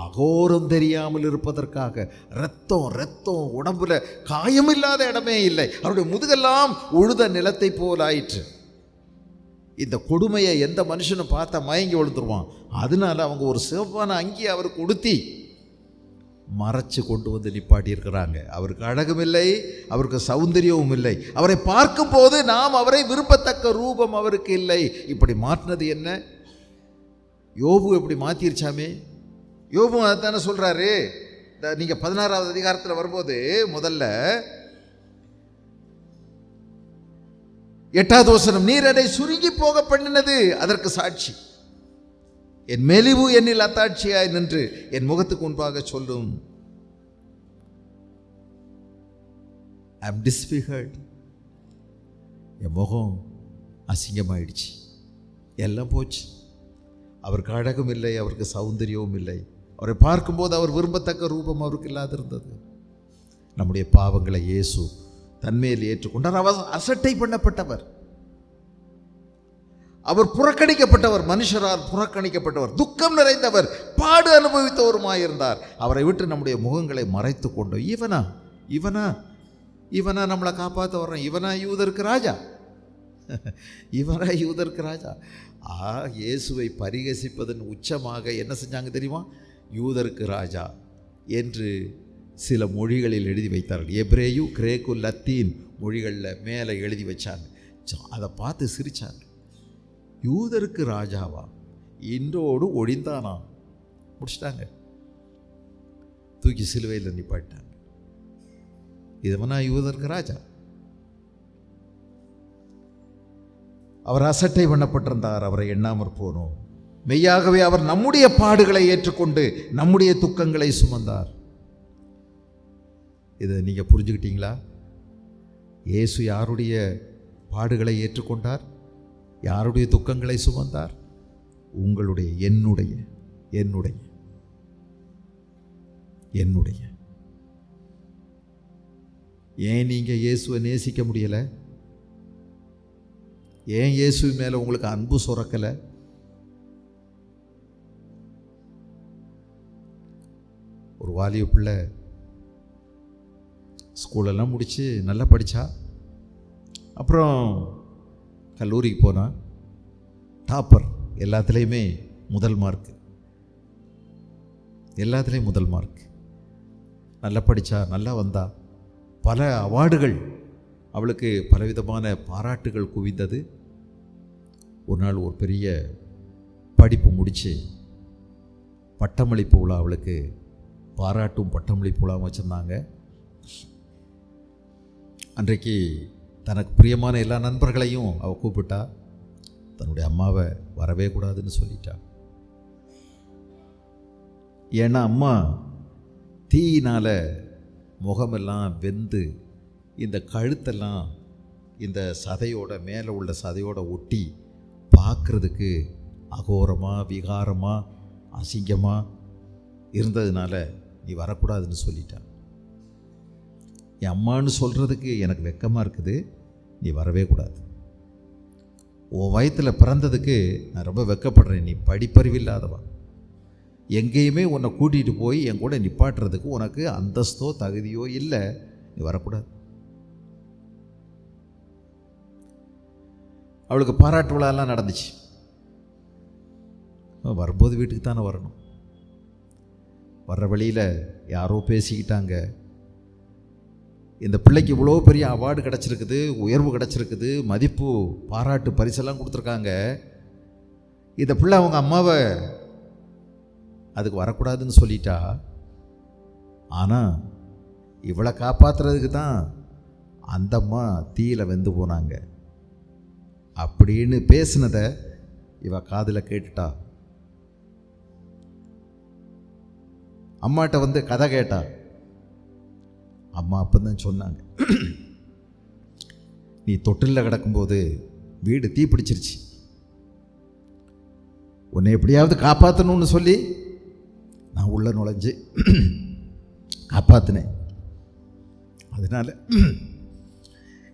அகோரம் தெரியாமல் இருப்பதற்காக ரத்தம் ரத்தம், உடம்புல காயமில்லாத இடமே இல்லை. அவருடைய முதுகெல்லாம் உழுத நிலத்தை போல் ஆயிற்று. இந்த கொடுமையை எந்த மனுஷனும் பார்த்தா மயங்கி விழுந்துருவான். அதனால அவங்க ஒரு சிவப்பான அங்கியை அவருக்கு உடுத்தி மறைச்சு கொண்டு வந்து நிப்பாட்டி இருக்கிறாங்க. அவருக்கு அழகும் இல்லை, அவருக்கு சௌந்தரியமும் இல்லை. அவரை பார்க்கும் போது நாம் அவரை விரும்பத்தக்க ரூபம் அவருக்கு இல்லை. இப்படி மாற்றினது என்ன? யோபு எப்படி மாத்திருச்சாமே. யோபு அதானே சொல்றாரு. நீங்க 16வது அதிகாரத்தில் வரும்போது முதல்ல 8வது வசனம், நீர் அதை சுருங்கி போக பண்ணினது அதற்கு சாட்சி. என் மெலிவு என்னில் அத்தாட்சியாய் நின்று என் முகத்துக்கு முன்பாக சொல்லும். I am disfigured. என் முகம் அசிங்கமாயிடுச்சு, எல்லாம் போச்சு. அவருக்கு அழகும் இல்லை, அவருக்கு சௌந்தரியமும் இல்லை. அவரை பார்க்கும்போது அவர் விரும்பத்தக்க ரூபம் அவருக்கு இல்லாதிருந்தது. நம்முடைய பாவங்களை இயேசு தன்மையில் ஏற்றுக்கொண்டார். அவர் அசட்டை பண்ணப்பட்டவர். அவர் புறக்கணிக்கப்பட்டவர், மனுஷரால் புறக்கணிக்கப்பட்டவர், துக்கம் நிறைந்தவர், பாடு அனுபவித்தவருமாயிருந்தார். அவரை விட்டு நம்முடைய முகங்களை மறைத்து கொண்டோம். இவனா நம்மளை காப்பாற்ற வர்றோம்? இவனா யூதருக்கு ராஜா? இவனா யூதருக்கு ராஜா? இயேசுவை பரிகசிப்பதன் உச்சமாக என்ன செஞ்சாங்க தெரியுமா? யூதருக்கு ராஜா என்று சில மொழிகளில் எழுதி வைத்தார்கள். எப்ரேயு, கிரேக்கு, லத்தீன் மொழிகளில் மேலே எழுதி வச்சாங்க. அதை பார்த்து சிரிச்சாங்க. யூதருக்கு ராஜாவா? இன்றோடு ஒழிந்தானா? முடிச்சிட்டாங்க, தூக்கி சிலுவையில் நிப்பாட்டாங்க. இதுவனா யூதருக்கு ராஜா? அவர் அசட்டை பண்ணப்பட்டிருந்தார், அவரை எண்ணாமற் போனோம். மெய்யாகவே அவர் நம்முடைய பாடுகளை ஏற்றுக்கொண்டு நம்முடைய துக்கங்களை சுமந்தார். இதை நீங்கள் புரிஞ்சுக்கிட்டீங்களா? இயேசு யாருடைய பாடுகளை ஏற்றுக்கொண்டார்? யாருடைய துக்கங்களை சுமந்தார்? உங்களுடைய, என்னுடைய. ஏன் நீங்கள் இயேசுவை நேசிக்க முடியலை? ஏன் இயேசு மேலே உங்களுக்கு அன்பு சுரக்கலை? ஒரு வாலிப பிள்ளை ஸ்கூலெல்லாம் முடித்து நல்லா படித்தா, அப்புறம் கல்லூரிக்கு போனால் டாப்பர், எல்லாத்துலேயுமே முதல் மார்க், நல்லா படித்தா, நல்லா வந்தா, பல அவார்டுகள், அவளுக்கு பலவிதமான பாராட்டுகள் குவிந்தது. ஒரு நாள் ஒரு பெரிய படிப்பு முடித்து பட்டமளிப்பு விழா, அவளுக்கு பாராட்டும் பட்டமளிப்பு விழா வச்சுருந்தாங்க. அன்றைக்கு தனக்கு பிரியமான எல்லா நண்பர்களையும் அவள் கூப்பிட்டா. தன்னுடைய அம்மாவை வரவே கூடாதுன்னு சொல்லிட்டா. ஏன்னா அம்மா தீயினால் முகமெல்லாம் வெந்து இந்த கழுத்தெல்லாம் இந்த சதையோட, மேலே உள்ள சதையோட ஒட்டி பார்க்குறதுக்கு அகோரமாக, விகாரமாக, அசிங்கமாக இருந்ததுனால நீ வரக்கூடாதுன்னு சொல்லிட்டான். என் அம்மான்னு சொல்கிறதுக்கு எனக்கு வெக்கமாக இருக்குது, நீ வரவே கூடாது. உன் வயிற்றில் பிறந்ததுக்கு நான் ரொம்ப வெக்கப்படுறேன், நீ படிப்பறிவில்லாதவா, எங்கேயுமே உன்னை கூட்டிகிட்டு போய் என் கூட நிப்பாட்டுறதுக்கு உனக்கு அந்தஸ்தோ தகுதியோ இல்லை, நீ வரக்கூடாது. அவளுக்கு பாராட்டு விழாலாம் நடந்துச்சு. வரும்போது வீட்டுக்கு தானே வரணும். வர்ற வழியில் யாரோ பேசிக்கிட்டாங்க, இந்த பிள்ளைக்கு இவ்வளோ பெரிய அவார்டு கிடச்சிருக்குது, உயர்வு கிடச்சிருக்குது, மதிப்பு, பாராட்டு, பரிசெல்லாம் கொடுத்துருக்காங்க, இந்த பிள்ளை அவங்க அம்மாவை அதுக்கு வரக்கூடாதுன்னு சொல்லிட்டா. ஆனால் இவளை காப்பாற்றுறதுக்கு தான் அந்த அம்மா தீயில வெந்து போனாங்க அப்படின்னு பேசினதை இவ காதில் கேட்டுட்டா. அம்மாட்ட வந்து கதை கேட்டா. அம்மா அப்போதான் சொன்னாங்க, நீ தொட்டிலில் கிடக்கும்போது வீடு தீ பிடிச்சிருச்சு, உன்னை எப்படியாவது காப்பாற்றணும்னு சொல்லி நான் உள்ள நுழைஞ்சு காப்பாற்றினேன், அதனால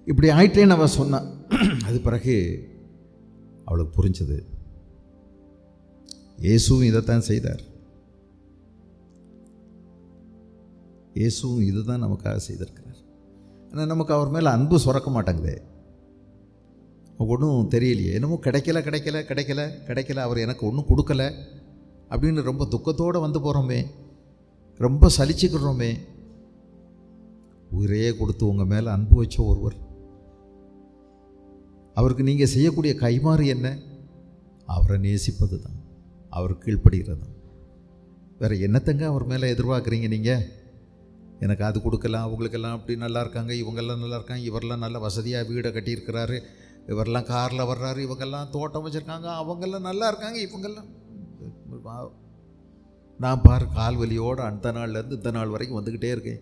இப்படி ஆயிட்டேன்னு அவன் சொன்னான். அது பிறகு அவளுக்கு புரிஞ்சது, இயேசுவும் இதைத்தான் செய்தார், இயேசுவும் இதுதான் நமக்காக செய்திருக்கிறார். ஆனால் நமக்கு அவர் மேலே அன்பு சுரக்க மாட்டேங்குதே, ஒன்றும் தெரியலையே, என்னமோ கிடைக்கல, அவர் எனக்கு ஒன்றும் கொடுக்கல அப்படின்னு ரொம்ப துக்கத்தோடு வந்து போகிறோமே, ரொம்ப சலிச்சுக்கிறோமே. உயிரையே கொடுத்து உங்கள் மேலே அன்பு வச்ச ஒருவர், அவருக்கு நீங்கள் செய்யக்கூடிய கைமாறு என்ன? அவரை நேசிப்பது தான், அவர் கீழ்ப்படுகிறது தான். வேறு என்னத்தங்க அவர் மேலே எதிர்பார்க்குறீங்க நீங்கள்? எனக்கு அது கொடுக்கலாம், அவங்களுக்கெல்லாம் அப்படி நல்லா இருக்காங்க, இவங்கெல்லாம் நல்லா இருக்காங்க, இவரெல்லாம் நல்ல வசதியாக வீடை கட்டியிருக்கிறாரு, இவரெல்லாம் காரில் வர்றாரு, இவங்கெல்லாம் தோட்டம் வச்சுருக்காங்க, அவங்கெல்லாம் நல்லா இருக்காங்க, இவங்கெல்லாம் நான் பாரு கால் வலியோடு அந்த நாள்லேருந்து இந்த நாள் வரைக்கும் வந்துக்கிட்டே இருக்கேன்.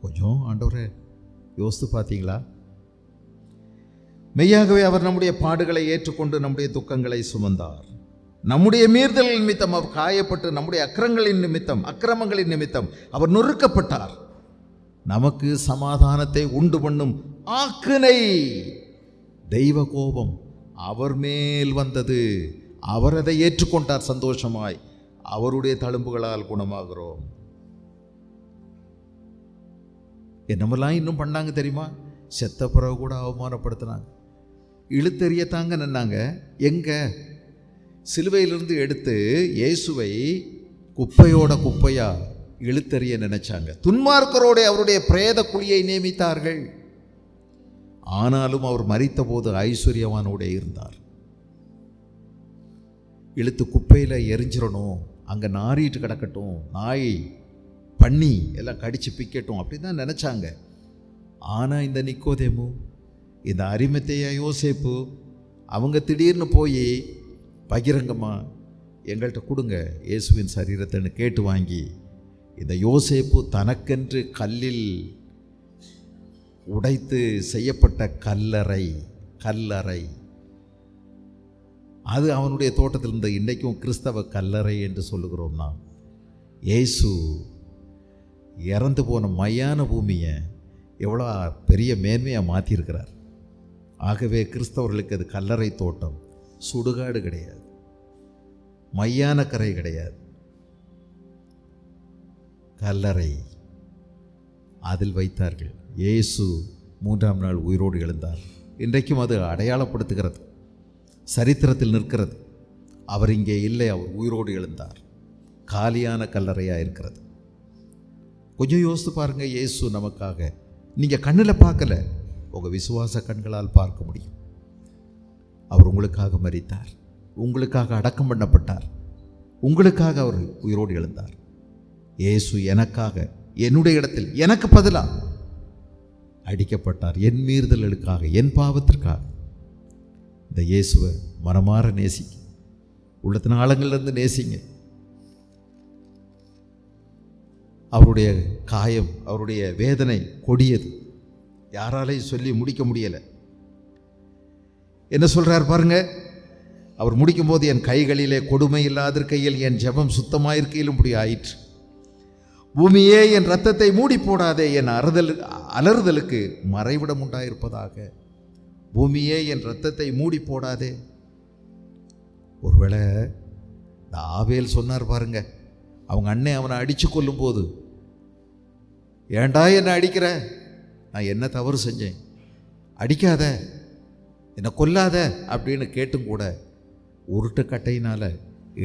கொஞ்சம் ஆண்டவரே யோசித்து பார்த்தீங்களா? மெய்யாகவே அவர் நம்முடைய பாடுகளை ஏற்றுக்கொண்டு நம்முடைய துக்கங்களை சுமந்தார். நம்முடைய மீறுதல் நிமித்தம் அவர் காயப்பட்டு, நம்முடைய அக்கிரமங்களின் நிமித்தம் அவர் நொறுக்கப்பட்டார். நமக்கு சமாதானத்தை உண்டு பண்ணும் ஆக்கினை, தெய்வ கோபம் அவர் மேல் வந்தது. அவர் அதை ஏற்றுக்கொண்டார் சந்தோஷமாய். அவருடைய தழும்புகளால் குணமாகிறோம். என்னமெல்லாம் இன்னும் பண்ணாங்க தெரியுமா? செத்த பிறகு கூட அவமானப்படுத்தினாங்க, இழுத்தெறியத்தாங்க நின்னாங்க. எங்க சிலுவையிலிருந்து எடுத்து இயேசுவை குப்பையோட குப்பையா இழுத்தெறிய நினைச்சாங்க. துன்மார்க்கரோட அவருடைய பிரேத குழியை நியமித்தார்கள். ஆனாலும் அவர் மரித்த போது ஐஸ்வர்யவானோட இருந்தார். இழுத்து குப்பையில் எரிஞ்சிடணும், அங்கே நாறிட்டு கிடக்கட்டும், நாய் பண்ணி எல்லாம் கடிச்சு பிக்கட்டும், அப்படி தான் நினச்சாங்க. ஆனால் இந்த நிக்கோதேமு, இந்த அரிமத்தேயா, யோசேப்பு, அவங்க திடீர்னு போய் பகிரங்கமாக எங்கள்கிட்ட கொடுங்க இயேசுவின் சரீரத்தைன்னு கேட்டு வாங்கி, இந்த யோசேப்பு தனக்கென்று கல்லில் உடைத்து செய்யப்பட்ட கல்லறை அது அவனுடைய தோட்டத்தில் இருந்த இன்றைக்கும் கிறிஸ்தவ கல்லறை என்று சொல்லுகிறோம் நாம். இயேசு இறந்து போன மையான பூமியை எவ்வளோ பெரிய மேன்மையாக மாற்றியிருக்கிறார். ஆகவே கிறிஸ்தவர்களுக்கு அது கல்லறை தோட்டம், சுடுகாடு கிடையாது, மையான கரை கிடையாது, கல்லறை. அதில் வைத்தார்கள். இயேசு 3ஆம் நாள் உயிரோடு எழுந்தார். இன்றைக்கும் அது அடையாளப்படுத்துகிறது, சரித்திரத்தில் நிற்கிறது. அவர் இங்கே இல்லை, அவர் உயிரோடு எழுந்தார். காலியான கல்லறையாக இருக்கிறது. கொஞ்சம் யோசித்து பாருங்கள். இயேசு நமக்காக, நீங்கள் கண்ணில் பார்க்கல, உங்கள் விசுவாச கண்களால் பார்க்க முடியும். அவர் உங்களுக்காக மரித்தார், உங்களுக்காக அடக்கம் பண்ணப்பட்டார், உங்களுக்காக அவர் உயிரோடு எழுந்தார். இயேசு எனக்காக, என்னுடைய இடத்தில் எனக்கு பதிலாக அடிக்கப்பட்டார், என் மீறுதலுக்காக, என் பாவத்திற்காக. இந்த இயேசுவை மனமாற நேசிங்க, உள்ளத்தின் ஆழங்களிலிருந்து நேசிங்க. அவருடைய காயம், அவருடைய வேதனை கொடியது, யாராலையும் சொல்லி முடிக்க முடியலை. என்ன சொல்கிறார் பாருங்க, அவர் முடிக்கும்போது, என் கைகளிலே கொடுமை இல்லாதிருக்கையில் என் ஜெபம் சுத்தமாயிருக்கையிலும் இப்படி ஆயிற்று. பூமியே என் இரத்தத்தை மூடி போடாதே, என் அலறுதலுக்கு மறைவிடம் உண்டாயிருப்பதாக. பூமியே என் இரத்தத்தை மூடி போடாதே. ஒருவேளை இந்த ஆபேல் சொன்னார் பாருங்க, அவங்க அண்ணன் அவனை அடித்து கொல்லும் போது, ஏண்டா என்னை அடிக்கிற, நான் என்ன தவறு செஞ்சேன், அடிக்காத, என்னை கொல்லாத அப்படின்னு கேட்டும் கூட உருட்டு கட்டையினால்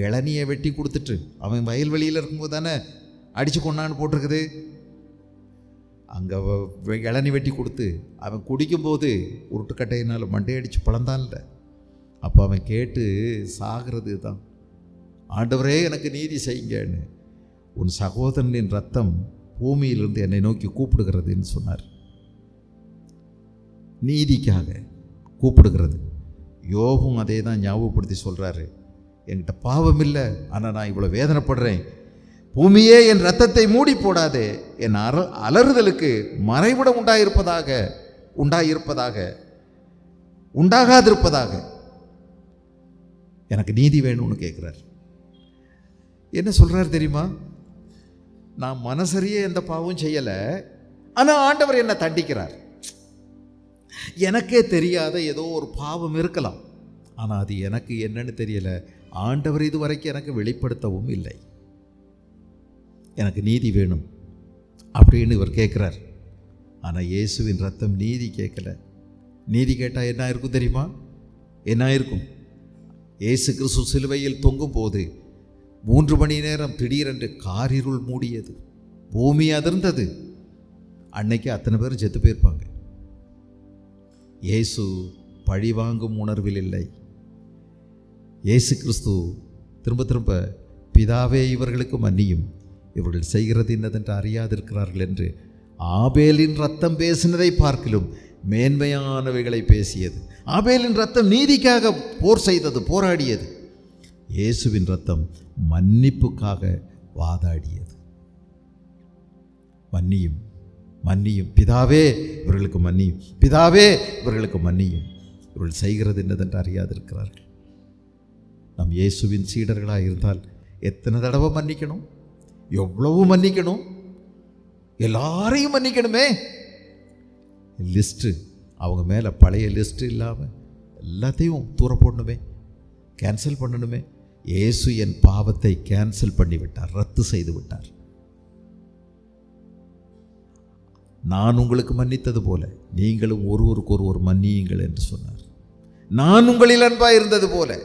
இளநியை வெட்டி கொடுத்துட்டு, அவன் வயல்வெளியில் இருக்கும்போது தானே அடித்து கொண்டான்னு போட்டிருக்குது. அங்கே இளநி வெட்டி கொடுத்து அவன் குடிக்கும்போது உருட்டுக்கட்டையினால் மண்டையை அடித்து பழந்தான்ல. அப்போ அவன் கேட்டு சாகிறது தான், ஆண்டவரே எனக்கு நீதி செய்யுங்கன்னு. உன் சகோதரனின் ரத்தம் பூமியிலிருந்து என்னை நோக்கி கூப்பிடுகிறதுன்னு சொன்னார். நீதிக்காக கூப்பிடுகிறது. யோபும் அதே தான் ஞாபகப்படுத்தி சொல்கிறாரு, என்கிட்ட பாவம் இல்லை, ஆனால் நான் இவ்வளோ வேதனைப்படுறேன். பூமியே என் இரத்தத்தை மூடி போடாதே, என் அலறுதலுக்கு மறைவிடம் உண்டாகாதிருப்பதாக எனக்கு நீதி வேணும்னு கேட்குறார். என்ன சொல்கிறார் தெரியுமா? நான் மனசறியே எந்த பாவமும் செய்யலை, ஆனால் ஆண்டவர் என்னை தண்டிக்கிறார். எனக்கே தெரியாத ஏதோ ஒரு பாவம் இருக்கலாம், ஆனால் அது எனக்கு என்னன்னு தெரியலை. ஆண்டவர் இதுவரைக்கும் எனக்கு வெளிப்படுத்தவும் இல்லை. எனக்கு நீதி வேணும் அப்படின்னு இவர் கேட்குறார். ஆனால் இயேசுவின் ரத்தம் நீதி கேட்கல. நீதி கேட்டால் என்ன இருக்கும் தெரியுமா? என்ன இருக்கும்? இயேசு கிறிஸ்து சிலுவையில் தொங்கும் போது 3 மணி நேரம் திடீரென்று காரிருள் மூடியது, பூமி அதிர்ந்தது. அன்னைக்கு அத்தனை பேரும் செத்து போயிருப்பாங்க. இயேசு பழி வாங்கும் உணர்வில் இல்லை. இயேசு கிறிஸ்து திரும்ப திரும்ப, பிதாவே இவர்களுக்கு மன்னியும், இவர்கள் செய்கிறது இன்னதென்று அறியாதிருக்கிறார்கள் என்று ஆபேலின் ரத்தம் பேசினதை பார்க்கிலும் மேன்மையானவைகளை பேசியது. ஆபேலின் ரத்தம் நீதிக்காக போர் செய்தது, போராடியது. இயேசுவின் ரத்தம் மன்னிப்புக்காக வாதாடியது. மன்னியும் மன்னியும் பிதாவே இவர்களுக்கு மன்னியும், பிதாவே இவர்களுக்கு மன்னியும், இவர்கள் செய்கிறது என்னதென்று அறியாதிருக்கிறார்கள். நம் இயேசுவின் சீடர்களாக இருந்தால் எத்தனை தடவை மன்னிக்கணும், எவ்வளவு மன்னிக்கணும்? எல்லாரையும் மன்னிக்கணுமே. லிஸ்ட்டு அவங்க மேலே பழைய லிஸ்ட்டு இல்லாமல் எல்லாத்தையும் தூர போடணுமே, கேன்சல் பண்ணணுமே. இயேசு என் பாவத்தை கேன்சல் பண்ணி விட்டார், ரத்து செய்து விட்டார். நான் உங்களுக்கு மன்னித்தது போல நீங்களும் ஒருவருக்கொருவர் மன்னியுங்கள் என்று சொன்னார். நான் உங்களில் அன்பாக இருந்தது போல.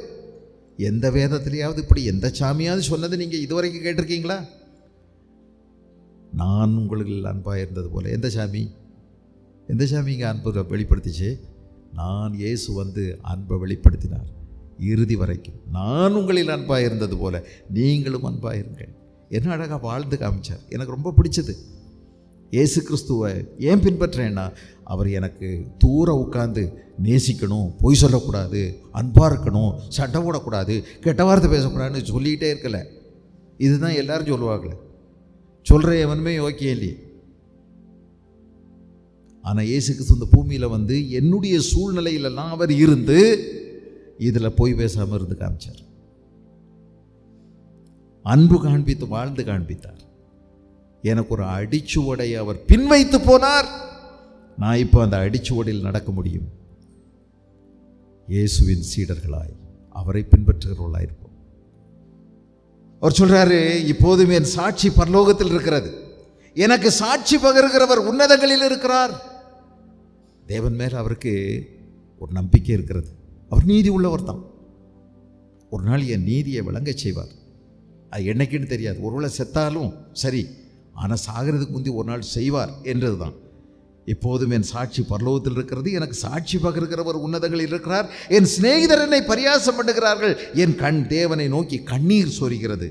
எந்த வேதத்திலேயாவது இப்படி எந்த சாமியாவது சொன்னது நீங்கள் இதுவரைக்கும் கேட்டிருக்கீங்களா? நான் உங்களில் அன்பாக இருந்தது போல. எந்த சாமி இங்கே அன்பை வெளிப்படுத்திச்சு? நான் இயேசு வந்து அன்பை வெளிப்படுத்தினார் இறுதி வரைக்கும். நான் உங்களில் அன்பாக இருந்தது போல நீங்களும் அன்பாக இருங்கள். என்ன அழகாக வாழ்ந்து காமிச்சார். எனக்கு ரொம்ப பிடிச்சது. இயேசு கிறிஸ்துவை ஏன் பின்பற்றேன்னா, அவர் எனக்கு தூர உட்காந்து நேசிக்கணும், பொய் சொல்லக்கூடாது, அன்பாக இருக்கணும், சண்டை போடக்கூடாது, கெட்ட வார்த்தை பேசக்கூடாதுன்னு சொல்லிக்கிட்டே இருக்கலை. இதுதான் எல்லாரும் சொல்லுவாங்களே, சொல்கிற எவனுமே ஓகே இல்லையே. ஆனால் இயேசு கிறிஸ்து இந்த பூமியில் வந்து என்னுடைய சூழ்நிலையிலெல்லாம் அவர் இருந்து இதில் பொய் பேசாமல் இருந்து காமிச்சார். அன்பு காண்பித்து வாழ்ந்து காண்பித்தார். எனக்கு ஒரு அடிச்சுவடை அவர் பின்வைத்து போனார். நான் இப்போ அந்த அடிச்சுவடையில் நடக்க முடியும். இயேசுவின் சீடர்களாய் அவரை பின்பற்றுகிறவர்களாய் இருப்போம். அவர் சொல்றாரு, இப்போதும் என் சாட்சி பரலோகத்தில் இருக்கிறது, எனக்கு சாட்சி பகருகிறவர் உன்னதங்களில் இருக்கிறார். தேவன் மேல் அவருக்கு ஒரு நம்பிக்கை இருக்கிறது. அவர் நீதி உள்ளவர் தான். ஒரு நாள் என் நீதியை விளங்க செய்வார். அது என்னைக்குன்னு தெரியாது. ஒருவேளை செத்தாலும் சரி, ஆனால் சாகிறதுக்கு முந்தி ஒரு நாள் செய்வார் என்றது தான். இப்போதும் என் சாட்சி பரலோகத்தில் இருக்கிறது, எனக்கு சாட்சி பகருகிறவர் உன்னதங்களில் இருக்கிறார். என் சிநேகிதர் என்னை பரியாசம் பண்ணுகிறார்கள், என் கண் தேவனை நோக்கி கண்ணீர் சொரிகிறது.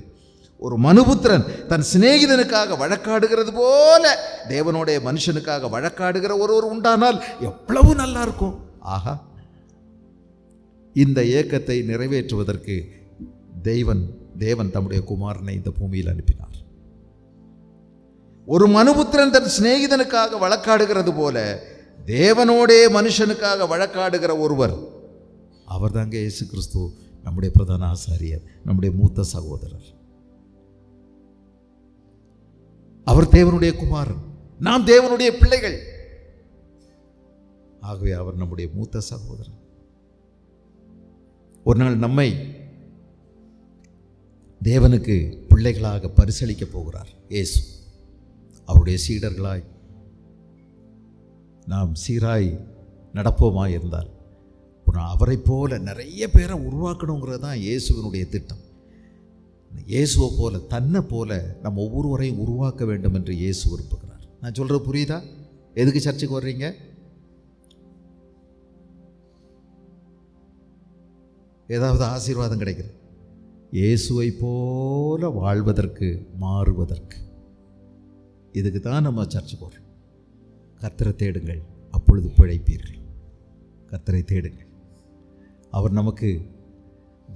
ஒரு மனுபுத்திரன் தன் சிநேகிதனுக்காக வழக்காடுகிறது போல தேவனுடைய மனுஷனுக்காக வழக்காடுகிற ஒருவர் உண்டானால் எவ்வளவு நல்லா இருக்கும். ஆஹா, இந்த ஏக்கத்தை நிறைவேற்றுவதற்கு தேவன் தம்முடைய குமாரனை இந்த பூமியில் அனுப்பினார். ஒரு மனுபுத்திரன் தன் சிநேகிதனுக்காக வழக்காடுகிறது போல தேவனோடே மனுஷனுக்காக வழக்காடுகிற ஒருவர், அவர் தாங்க இயேசு கிறிஸ்து, நம்முடைய பிரதான ஆசாரியர், நம்முடைய மூத்த சகோதரர். அவர் தேவனுடைய குமாரன், நாம் தேவனுடைய பிள்ளைகள். ஆகவே அவர் நம்முடைய மூத்த சகோதரர். ஒரு நாள் நம்மை தேவனுக்கு பிள்ளைகளாக பரிசளிக்க போகிறார் இயேசு. அவருடைய சீடர்களாய் நாம் சீராய் நடப்போமாய் இருந்தால் அவரை போல நிறைய பேரை உருவாக்கணுங்கிறது தான் இயேசுவினுடைய திட்டம். இயேசுவை போல, தன்னை போல நம்ம ஒவ்வொருவரையும் உருவாக்க வேண்டும் என்று இயேசு விரும்புகிறார். நான் சொல்கிறது புரியுதா? எதுக்கு சர்ச்சுக்கு வர்றீங்க? ஏதாவது ஆசீர்வாதம் கிடைக்குது? இயேசுவை போல வாழ்வதற்கு, மாறுவதற்கு. இதுக்கு தான் நம்ம சர்ச்சுக்கு வர்றோம். கர்த்தரை தேடுங்கள், அப்பொழுது பிழைப்பீர்கள். கர்த்தரை தேடுங்கள். அவர் நமக்கு,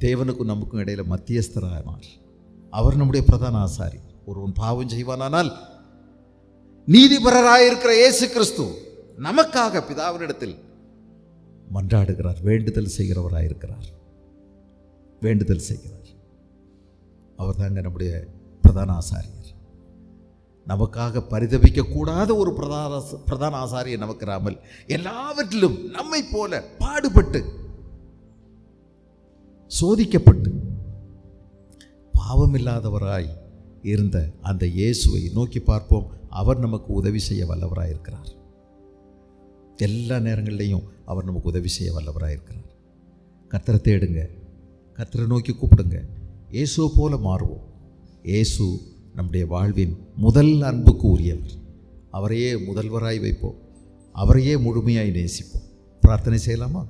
தேவனுக்கும் நமக்கும் இடையில் மத்தியஸ்தரானார். அவர் நம்முடைய பிரதான ஆசாரி. ஒருவன் பாவம் செய்வானானால் நீதிபரராயிருக்கிற இயேசு கிறிஸ்து நமக்காக பிதாவினிடத்தில் மன்றாடுகிறார், வேண்டுதல் செய்கிறவராயிருக்கிறார், வேண்டுதல் செய்கிறார். அவர் தாங்க நம்முடைய பிரதான ஆசாரியர். நமக்காக பரிதபிக்கக்கூடாத ஒரு பிரதான ஆசாரியர் நமக்கு இராமல் எல்லாவற்றிலும் நம்மை போல பாடுபட்டு சோதிக்கப்பட்டு பாவமில்லாதவராய் இருந்த அந்த இயேசுவை நோக்கி பார்ப்போம். அவர் நமக்கு உதவி செய்ய வல்லவராய் இருக்கிறார். எல்லா நேரங்களிலையும் அவர் நமக்கு உதவி செய்ய வல்லவராய் இருக்கிறார். கர்த்தரை தேடுங்க, கர்த்தரை நோக்கி கூப்பிடுங்க, இயேசுவை போல மாறுவோம். இயேசு நம்முடைய வாழ்வின் முதல் அன்புக்கு உரியவர். அவரையே முதல்வராய் வைப்போம், அவரையே முழுமையாய் நேசிப்போம். பிரார்த்தனை செய்யலாமா?